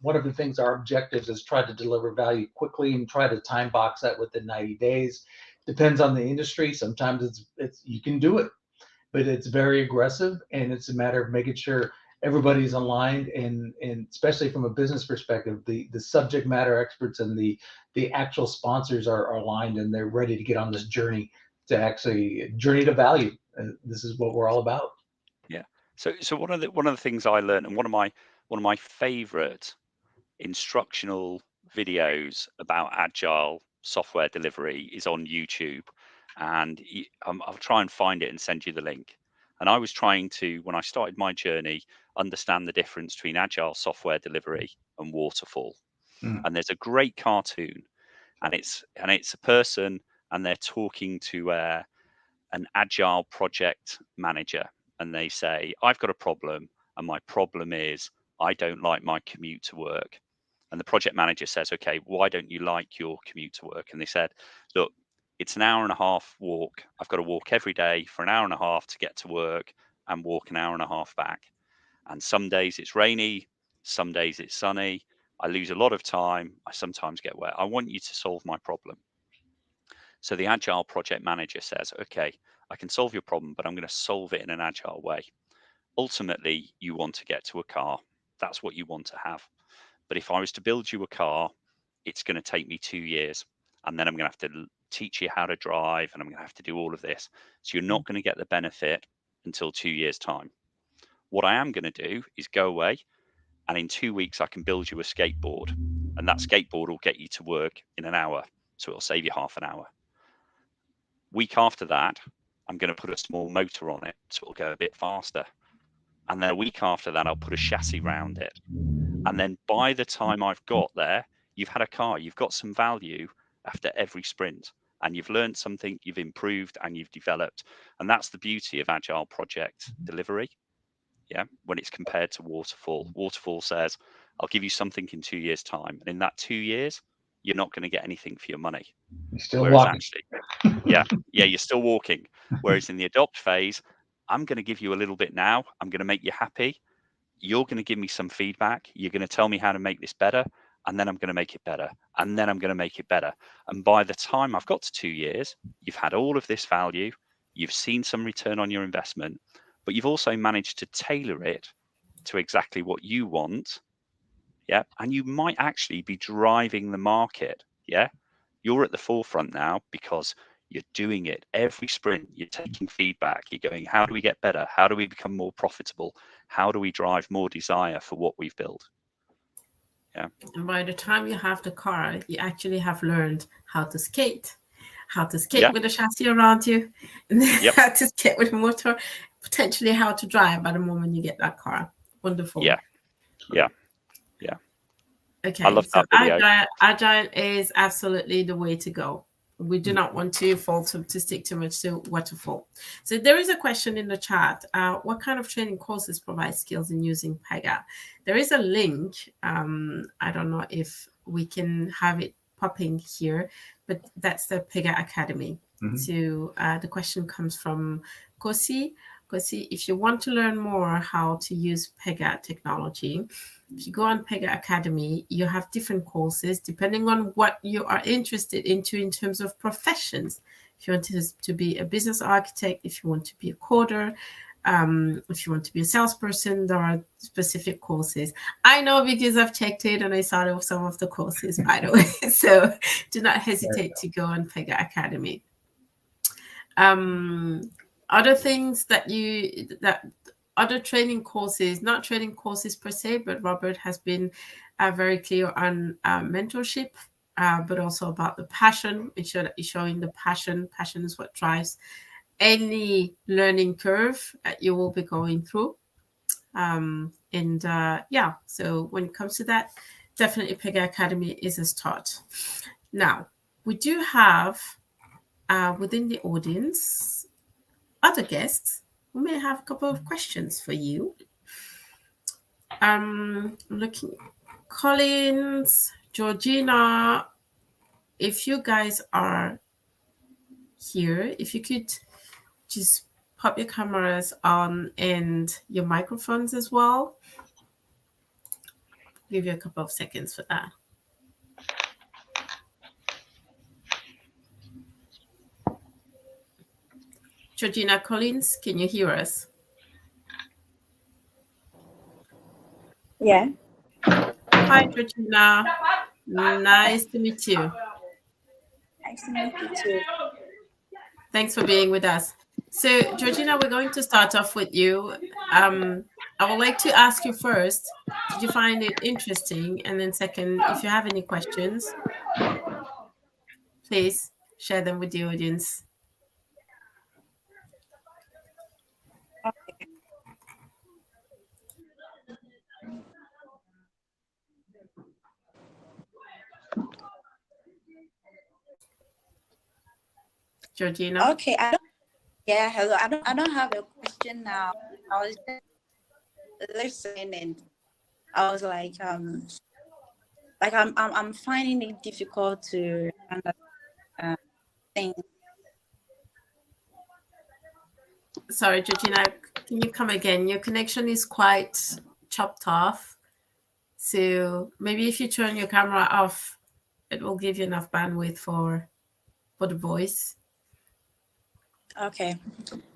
one of the things, our objectives is try to deliver value quickly and try to time box that within 90 days. Depends on the industry. Sometimes it's you can do it, but it's very aggressive, and it's a matter of making sure everybody's aligned, and especially from a business perspective, the subject matter experts and the actual sponsors are aligned, and they're ready to get on this journey to value. And this is what we're all about. Yeah. So one of the things I learned, and one of my favorite instructional videos about agile software delivery is on YouTube, and I'll try and find it and send you the link. And I was trying to, when I started my journey, understand the difference between agile software delivery and waterfall. Mm. And there's a great cartoon, and it's a person, and they're talking to an agile project manager, and they say, I've got a problem, and my problem is I don't like my commute to work. And the project manager says, okay, why don't you like your commute to work? And they said, look, it's an hour and a half walk. I've got to walk every day for an hour and a half to get to work and walk an hour and a half back. And some days it's rainy, some days it's sunny. I lose a lot of time. I sometimes get wet. I want you to solve my problem. So the agile project manager says, okay, I can solve your problem, but I'm going to solve it in an agile way. Ultimately, you want to get to a car. That's what you want to have. But if I was to build you a car, it's going to take me 2 years, and then I'm going to have to teach you how to drive, and I'm going to have to do all of this. So you're not going to get the benefit until 2 years' time. What I am going to do is go away, and in 2 weeks I can build you a skateboard, and that skateboard will get you to work in an hour, so it'll save you half an hour. Week after that, I'm going to put a small motor on it, so it'll go a bit faster. And then a week after that, I'll put a chassis around it. And then by the time I've got there, you've had a car, you've got some value after every sprint, and you've learned something, you've improved, and you've developed. And that's the beauty of Agile project delivery. Yeah, when it's compared to waterfall. Waterfall says, I'll give you something in 2 years' time. And in that 2 years, you're not going to get anything for your money. You're still Whereas walking. actually, yeah, you're still walking. Whereas in the adopt phase, I'm going to give you a little bit now. I'm going to make you happy. You're going to give me some feedback. You're going to tell me how to make this better. And then I'm going to make it better. And then I'm going to make it better. And by the time I've got to 2 years, you've had all of this value. You've seen some return on your investment, but you've also managed to tailor it to exactly what you want. Yeah. And you might actually be driving the market. Yeah. You're at the forefront now because you're doing it every sprint. You're taking feedback. You're going, how do we get better? How do we become more profitable? How do we drive more desire for what we've built? Yeah. And by the time you have the car, you actually have learned how to skate Yeah. with a chassis around you, and then Yep. how to skate with a motor, potentially how to drive by the moment you get that car. Wonderful. Yeah. Yeah. Yeah. Okay. I love So that video. Agile is absolutely the way to go. We do not want to stick too much to waterfall. So there is a question in the chat. What kind of training courses provide skills in using Pega? There is a link. I don't know if we can have it popping here, but that's the Pega Academy. So the question comes from Kosi. Kosi, if you want to learn more how to use Pega technology, if you go on Pega Academy, you have different courses depending on what you are interested into in terms of professions. If you want to be a business architect, if you want to be a coder, if you want to be a salesperson, there are specific courses. I know because I've checked it and I saw some of the courses, by the way. So do not hesitate to go on Pega Academy. Other things other training courses, not training courses per se, but Robert has been very clear on mentorship, but also about the passion. Showing the passion. Passion is what drives any learning curve that you will be going through. So when it comes to that, definitely Pega Academy is a start. Now, we do have within the audience other guests who may have a couple of questions for you. I'm looking, Collins, Georgina, if you guys are here, if you could just pop your cameras on and your microphones as well. Give you a couple of seconds for that. Georgina Collins, can you hear us? Yeah. Hi, Georgina. Nice to meet you. Nice to meet you too. Thanks for being with us. So, Georgina, we're going to start off with you. I would like to ask you first, did you find it interesting? And then second, if you have any questions, please share them with the audience. Okay. Georgina? Okay. Hello. I don't have a question now. I was just listening and I was like I'm finding it difficult to understand things. Sorry, Georgina, can you come again? Your connection is quite chopped off. So maybe if you turn your camera off, it will give you enough bandwidth for the voice. Okay.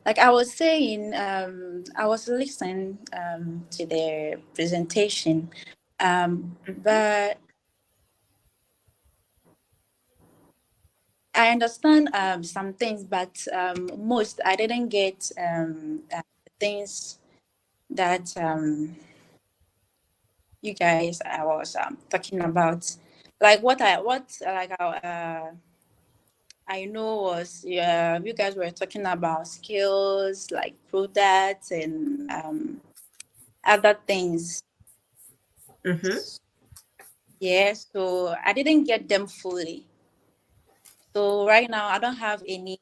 Like I was saying, I was listening to their presentation, but I understand some things, but most I didn't get things that you guys I was talking about. Like I know was you guys were talking about skills like products and other things. Mm-hmm. Yeah, so I didn't get them fully. So right now I don't have any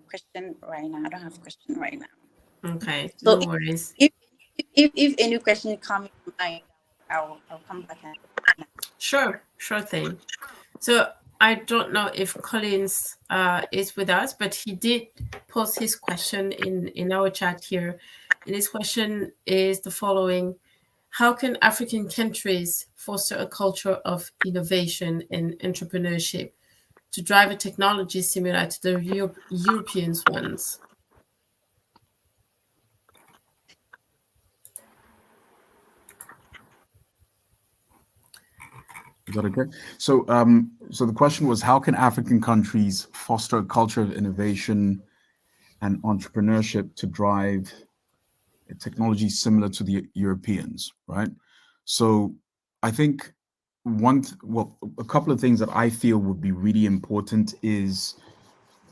question right now. I don't have question right now. Okay, So no worries. if any question come in mind, I'll come back and Sure thing. So I don't know if Collins is with us, but he did post his question in our chat here. And his question is the following: how can African countries foster a culture of innovation and entrepreneurship to drive a technology similar to the European ones? Is that okay? So, so the question was, how can African countries foster a culture of innovation and entrepreneurship to drive a technology similar to the Europeans, right? So, I think a couple of things that I feel would be really important is,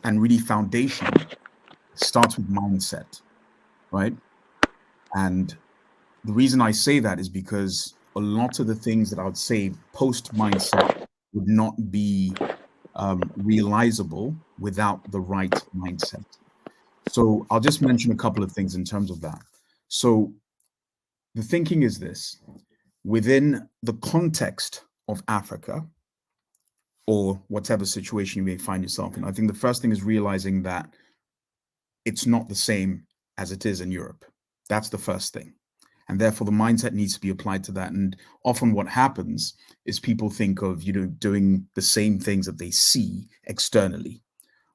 and really foundational, starts with mindset, right? And the reason I say that is because a lot of the things that I would say post mindset would not be realizable without the right mindset. So I'll just mention a couple of things in terms of that. So the thinking is this: within the context of Africa or whatever situation you may find yourself in, I think the first thing is realizing that it's not the same as it is in Europe. That's the first thing. And therefore the mindset needs to be applied to that. And often what happens is people think of, doing the same things that they see externally,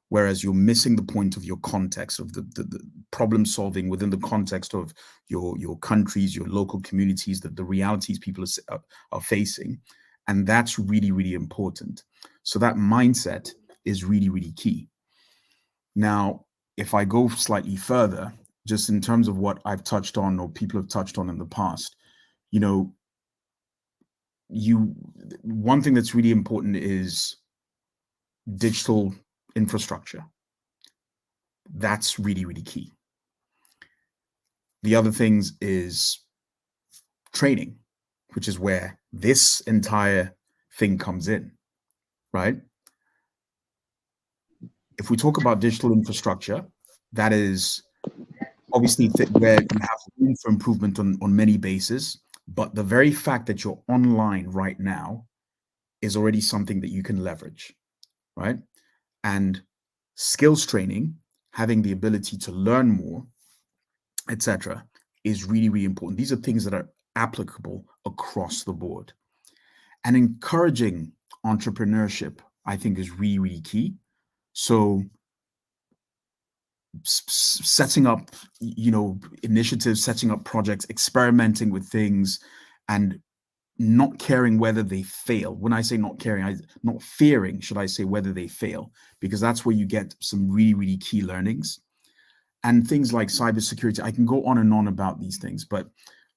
whereas you're missing the point of your context of the problem solving within the context of your countries, your local communities, the realities people are facing. And that's really, really important. So that mindset is really, really key. Now, if I go slightly further, just in terms of what I've touched on or people have touched on in the past, one thing that's really important is digital infrastructure. That's really, really key. The other things is training, which is where this entire thing comes in, right? If we talk about digital infrastructure, that is obviously where you have room for improvement on many bases, but the very fact that you're online right now is already something that you can leverage, right? And skills training, having the ability to learn more, etc., is really, really important. These are things that are applicable across the board. And encouraging entrepreneurship, I think, is really, really key. So setting up, initiatives, setting up projects, experimenting with things, and not caring whether they fail. When I say not caring, not fearing, should I say, whether they fail, because that's where you get some really, really key learnings. And things like cybersecurity, I can go on and on about these things, but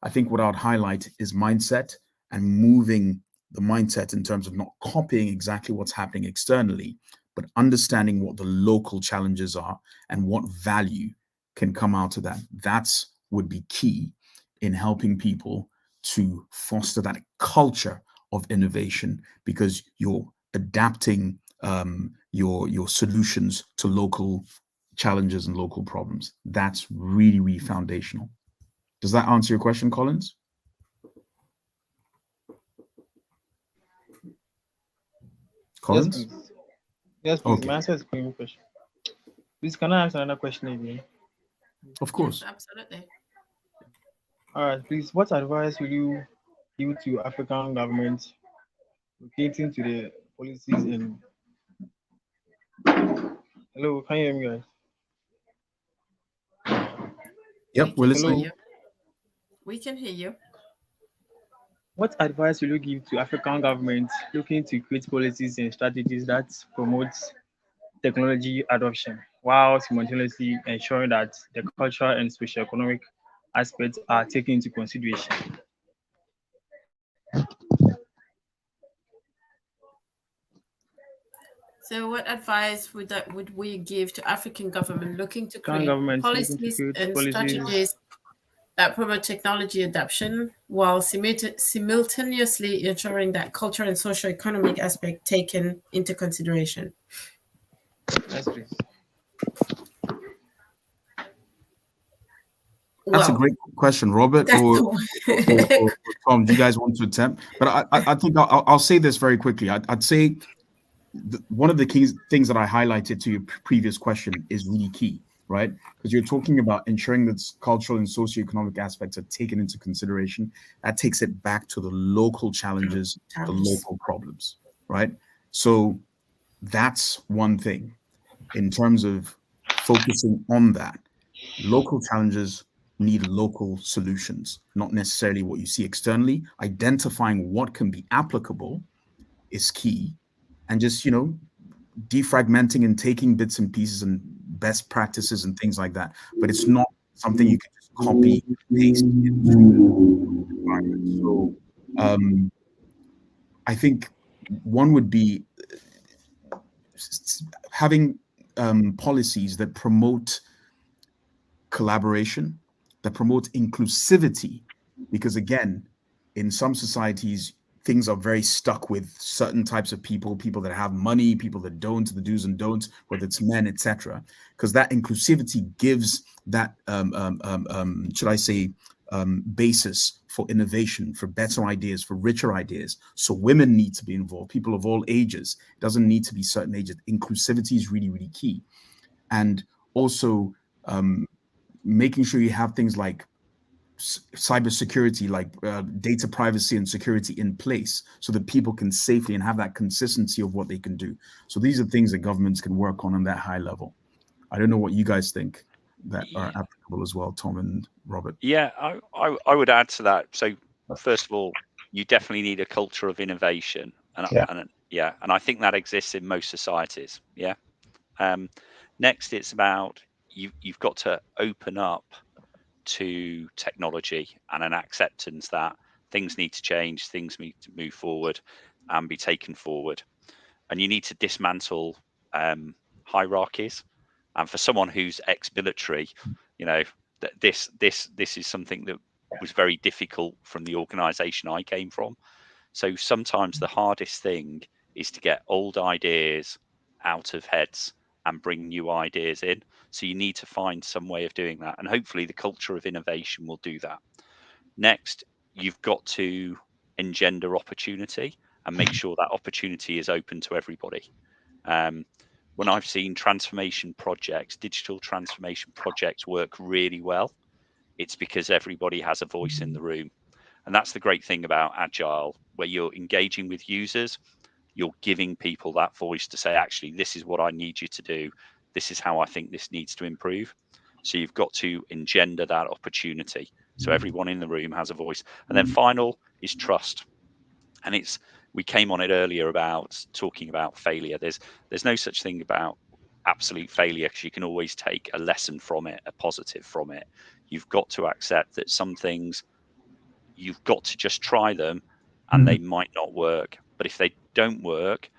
I think what I'd highlight is mindset and moving the mindset in terms of not copying exactly what's happening externally, but understanding what the local challenges are and what value can come out of that. That's would be key in helping people to foster that culture of innovation, because you're adapting your solutions to local challenges and local problems. That's really, really foundational. Does that answer your question, Collins? Collins? Yes, please. Yes, please. Okay. My answer is a question. Please, can I ask another question again? Of course. Yes, absolutely. All right, please. What advice will you give to African governments locating to the policies in? Hello, can you hear me, guys? Yep, we're listening. Hello. We can hear you. What advice will you give to African governments looking to create policies and strategies that promote technology adoption while simultaneously ensuring that the cultural and socioeconomic aspects are taken into consideration. So, what advice would we give to African government looking to Current create governments looking to policies create and policies. strategies that promote technology adoption while simultaneously ensuring that cultural and socio-economic aspect taken into consideration? Yes, please. That's a Well, great question, Robert that's or Tom. Do you guys want to attempt? But I think I'll say this very quickly. I'd say one of the key things that I highlighted to your previous question is really key, right? Because you're talking about ensuring that cultural and socioeconomic aspects are taken into consideration. That takes it back to the local challenges, the local problems, right? So that's one thing in terms of focusing on that. Local challenges need local solutions, not necessarily what you see externally. Identifying what can be applicable is key, and just defragmenting and taking bits and pieces and best practices and things like that. But it's not something you can just copy and paste into the environment. So I think one would be having policies that promote collaboration, that promote inclusivity, because again, in some societies, things are very stuck with certain types of people that have money, people that don't, the do's and don'ts, whether it's men, etc. Because that inclusivity gives that, should I say, basis for innovation, for better ideas, for richer ideas. So women need to be involved, people of all ages. It doesn't need to be certain ages. Inclusivity is really, really key. And also making sure you have things like cybersecurity, like data privacy and security in place so that people can safely and have that consistency of what they can do. So these are things that governments can work on that high level. I don't know what you guys think that are applicable as well, Tom and Robert. Yeah, I would add to that. So first of all, you definitely need a culture of innovation, and I think that exists in most societies. Yeah. Next, it's about you've got to open up to technology and an acceptance that things need to change, things need to move forward and be taken forward, and you need to dismantle hierarchies. And for someone who's ex-military, this is something that was very difficult from the organization I came from. So sometimes the hardest thing is to get old ideas out of heads and bring new ideas in. So you need to find some way of doing that. And hopefully the culture of innovation will do that. Next, you've got to engender opportunity and make sure that opportunity is open to everybody. When I've seen transformation projects, digital transformation projects work really well, it's because everybody has a voice in the room. And that's the great thing about Agile, where you're engaging with users, you're giving people that voice to say, actually, this is what I need you to do. This is how I think this needs to improve. So you've got to engender that opportunity. So everyone in the room has a voice. And then final is trust. And we came on it earlier about talking about failure. There's no such thing about absolute failure, because you can always take a lesson from it, a positive from it. You've got to accept that some things, you've got to just try them and they might not work. But if they don't work,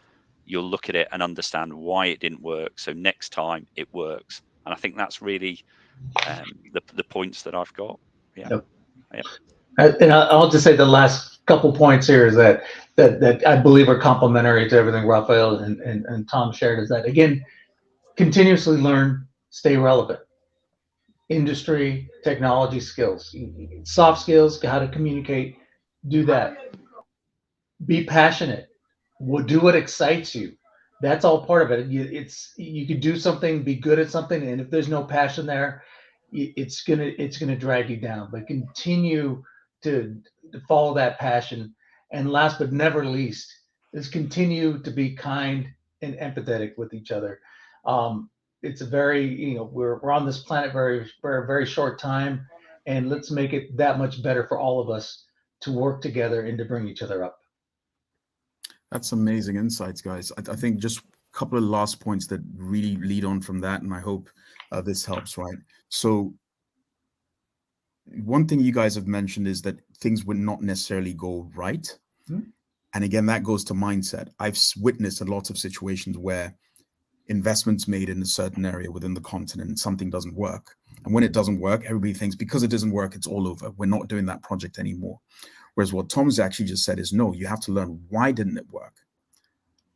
you'll look at it and understand why it didn't work. So next time it works. And I think that's really the points that I've got. Yeah. Yep. Yep. And I'll just say the last couple points here is that I believe are complementary to everything Raphael and Tom shared, is that, again, continuously learn, stay relevant. Industry, technology skills, soft skills, how to communicate, do that. Be passionate. Do what excites you. That's all part of it. You could do something, be good at something, and if there's no passion there, it's gonna drag you down. But continue to follow that passion. And last but never least, is continue to be kind and empathetic with each other. It's a very, we're on this planet for a very short time, and let's make it that much better for all of us to work together and to bring each other up. That's amazing insights, guys. I think just couple of last points that really lead on from that, and I hope this helps, right? So one thing you guys have mentioned is that things would not necessarily go right. Mm-hmm. And again, that goes to mindset. I've witnessed a lot of situations where investments made in a certain area within the continent, something doesn't work. And when it doesn't work, everybody thinks because it doesn't work, it's all over. We're not doing that project anymore. Whereas what Tom's actually just said is, no, you have to learn why didn't it work,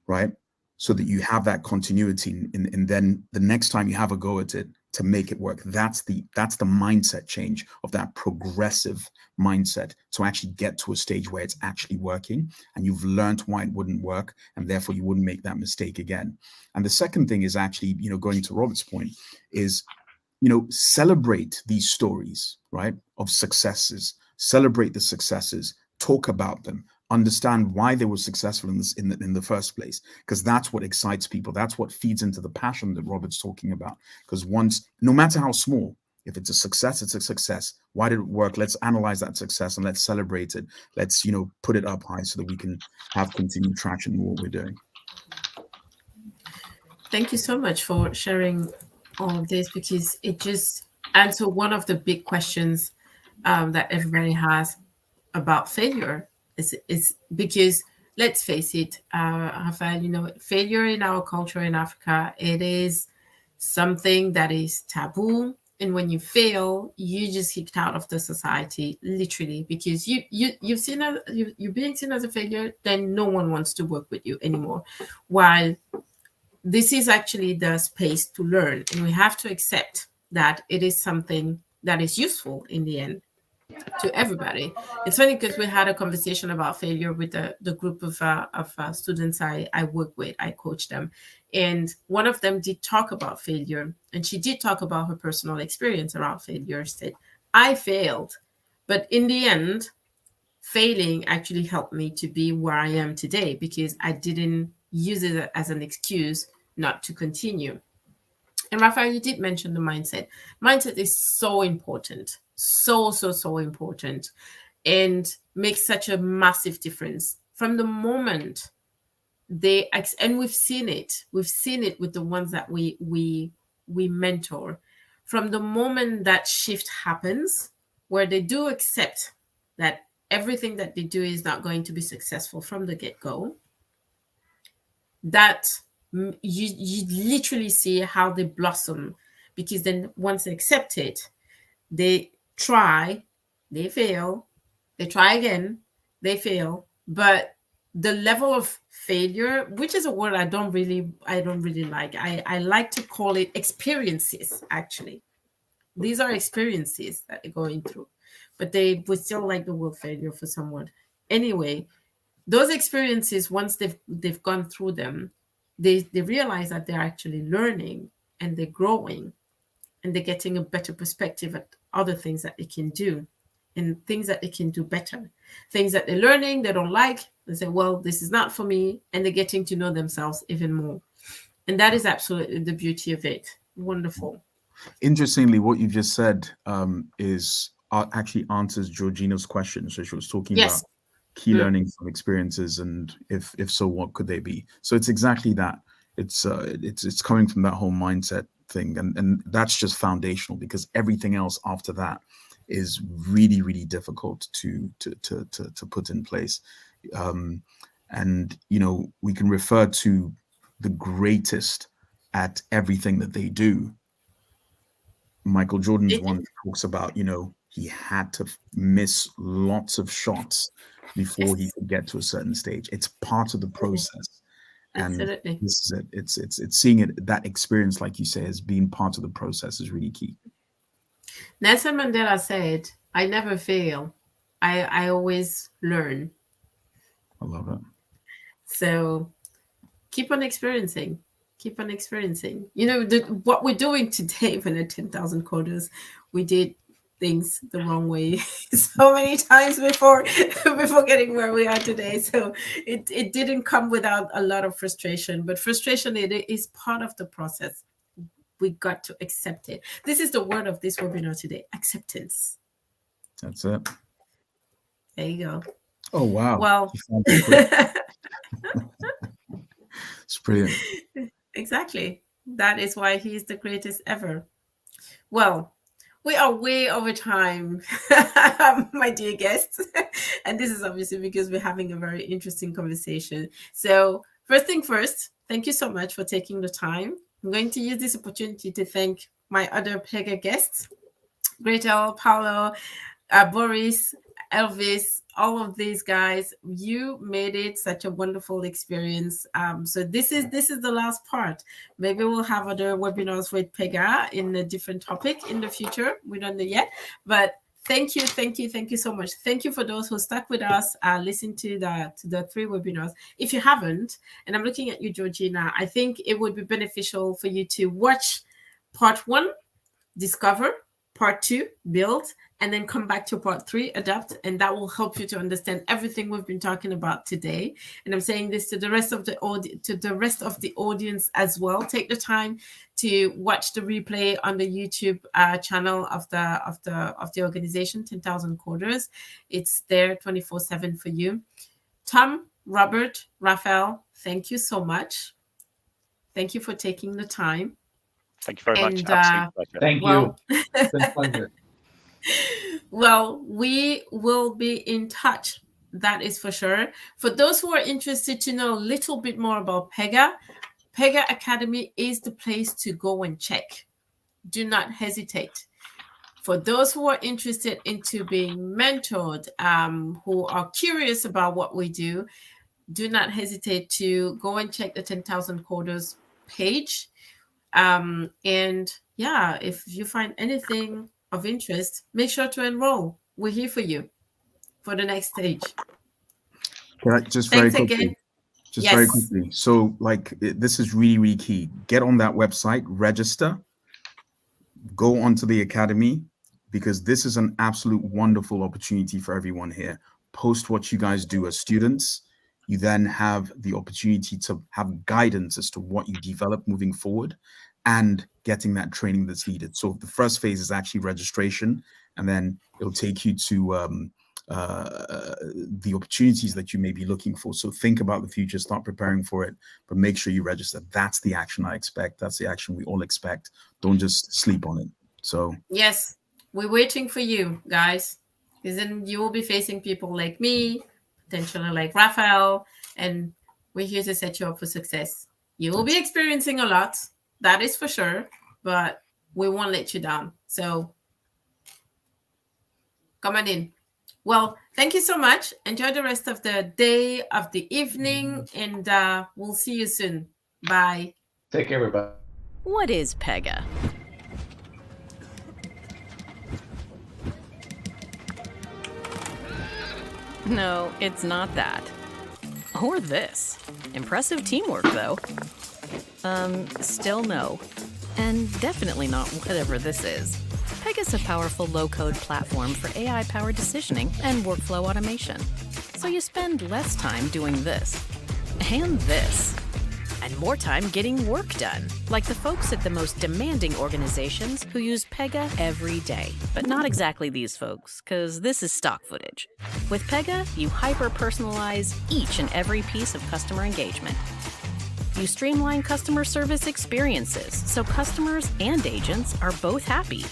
right? So that you have that continuity, and then the next time you have a go at it, to make it work. That's the mindset change, of that progressive mindset, to actually get to a stage where it's actually working and you've learned why it wouldn't work, and therefore you wouldn't make that mistake again. And the second thing is actually, going to Robert's point, is, celebrate these stories, right, of successes. Celebrate the successes, talk about them, understand why they were successful in the first place, because that's what excites people. That's what feeds into the passion that Robert's talking about. Because once, no matter how small, if it's a success, it's a success. Why did it work? Let's analyze that success and let's celebrate it. Let's, put it up high so that we can have continued traction in what we're doing. Thank you so much for sharing all of this, because it just answers one of the big questions that everybody has about failure. Is because, let's face it, Raphael, failure in our culture in Africa, it is something that is taboo. And when you fail, you just kicked out of the society, literally, because you're being seen as a failure. Then no one wants to work with you anymore. While this is actually the space to learn, and we have to accept that it is something that is useful in the end to everybody. It's funny because we had a conversation about failure with the group of students I work with. I coach them, and one of them did talk about failure, and she did talk about her personal experience around failure. Said, I failed, but in the end, failing actually helped me to be where I am today, because I didn't use it as an excuse not to continue. And Raphael, you did mention the mindset. Mindset is so important, so important, and makes such a massive difference from the moment and we've seen it with the ones that we mentor. From the moment that shift happens, where they do accept that everything that they do is not going to be successful from the get-go, that you literally see how they blossom, because then once they accept it, they try, they fail, they try again, they fail. But the level of failure, which is a word I don't really like, I like to call it experiences. Actually, these are experiences that they're going through, but they would still like the word failure for someone. Anyway, those experiences, once they've gone through them, they realize that they're actually learning and they're growing, and they're getting a better perspective at other things that they can do, and things that they can do better, things that they're learning they don't like. They say, well, this is not for me, and they're getting to know themselves even more. And that is absolutely the beauty of it. Wonderful. Interestingly, what you just said is actually answers Georgina's question. So she was talking about key learning from experiences, and if so, what could they be? So it's exactly that. It's coming from that whole mindset thing, and that's just foundational, because everything else after that is really, really difficult to put in place. And we can refer to the greatest at everything that they do. Michael Jordan's one talks about, he had to miss lots of shots before he could get to a certain stage. It's part of the process. And absolutely. This is it. It's seeing it, that experience, like you say, as being part of the process is really key. Nelson Mandela said, I never fail. I always learn. I love it. So keep on experiencing. Keep on experiencing. What we're doing today for the 10,000 coders, we did things the wrong way so many times before getting where we are today. So it didn't come without a lot of frustration, but frustration, it is part of the process. We got to accept it. This is the word of this webinar today: acceptance. That's it. There you go. Oh, wow. Well, It's brilliant. Exactly. That is why he is the greatest ever. Well, we are way over time, my dear guests. And this is obviously because we're having a very interesting conversation. So, first thing first, thank you so much for taking the time. I'm going to use this opportunity to thank my other Pega guests, Gretel, Paolo, Boris, Elvis, all of these guys. You made it such a wonderful experience. So this is the last part. Maybe we'll have other webinars with Pega in a different topic in the future. We don't know yet, but thank you so much. Thank you for those who stuck with us, listen to the 3 webinars. If you haven't, and I'm looking at you, Georgina, I think it would be beneficial for you to watch part 1, discover, part 2, build, and then come back to part 3, adapt, and that will help you to understand everything we've been talking about today. And I'm saying this to the rest of the audience as well. Take the time to watch the replay on the YouTube channel of the organization, 10,000 Coders. It's there 24/7 for you. Tom, Robert, Raphael, thank you so much. Thank you for taking the time. Thank you very much. Absolute pleasure. Thank you. It's been a pleasure. Well, we will be in touch. That is for sure. For those who are interested to know a little bit more about Pega, Pega Academy is the place to go and check. Do not hesitate. For those who are interested into being mentored, who are curious about what we do not hesitate to go and check the 10,000 Coders page. And yeah, if you find anything of interest, make sure to enroll. We're here for you for the next stage. Just Thanks very quickly. again. Just Yes. very quickly. So, this is really, really key. Get on that website, register, go onto the academy, because this is an absolute wonderful opportunity for everyone here. Post what you guys do as students. You then have the opportunity to have guidance as to what you develop moving forward and getting that training that's needed. So the first phase is actually registration, and then it'll take you to the opportunities that you may be looking for. So think about the future, start preparing for it, but make sure you register. That's the action I expect. That's the action we all expect. Don't just sleep on it. So yes, we're waiting for you guys, because then you will be facing people like me, potentially like Raphael, and we're here to set you up for success. You will be experiencing a lot, that is for sure, but we won't let you down. So come on in. Well, thank you so much. Enjoy the rest of the day, of the evening, and we'll see you soon. Bye. Take care, everybody. What is Pega? No, it's not that. Or this. Impressive teamwork, though. Still no. And definitely not whatever this is. Pega's a powerful low-code platform for AI-powered decisioning and workflow automation. So you spend less time doing this and this, and more time getting work done, like the folks at the most demanding organizations who use Pega every day. But not exactly these folks, because this is stock footage. With Pega, you hyper-personalize each and every piece of customer engagement. You streamline customer service experiences so customers and agents are both happy.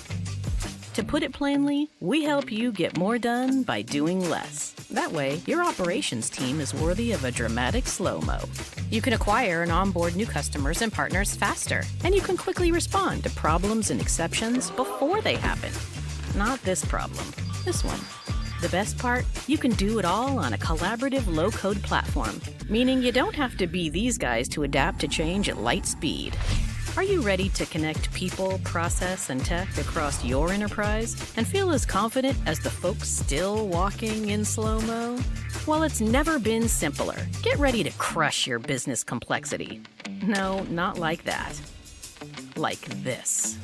To put it plainly, we help you get more done by doing less. That way, your operations team is worthy of a dramatic slow-mo. You can acquire and onboard new customers and partners faster, and you can quickly respond to problems and exceptions before they happen. Not this problem, this one. The best part? You can do it all on a collaborative low-code platform, meaning you don't have to be these guys to adapt to change at light speed. Are you ready to connect people, process, and tech across your enterprise and feel as confident as the folks still walking in slow-mo? Well, it's never been simpler. Get ready to crush your business complexity. No, not like that. Like this.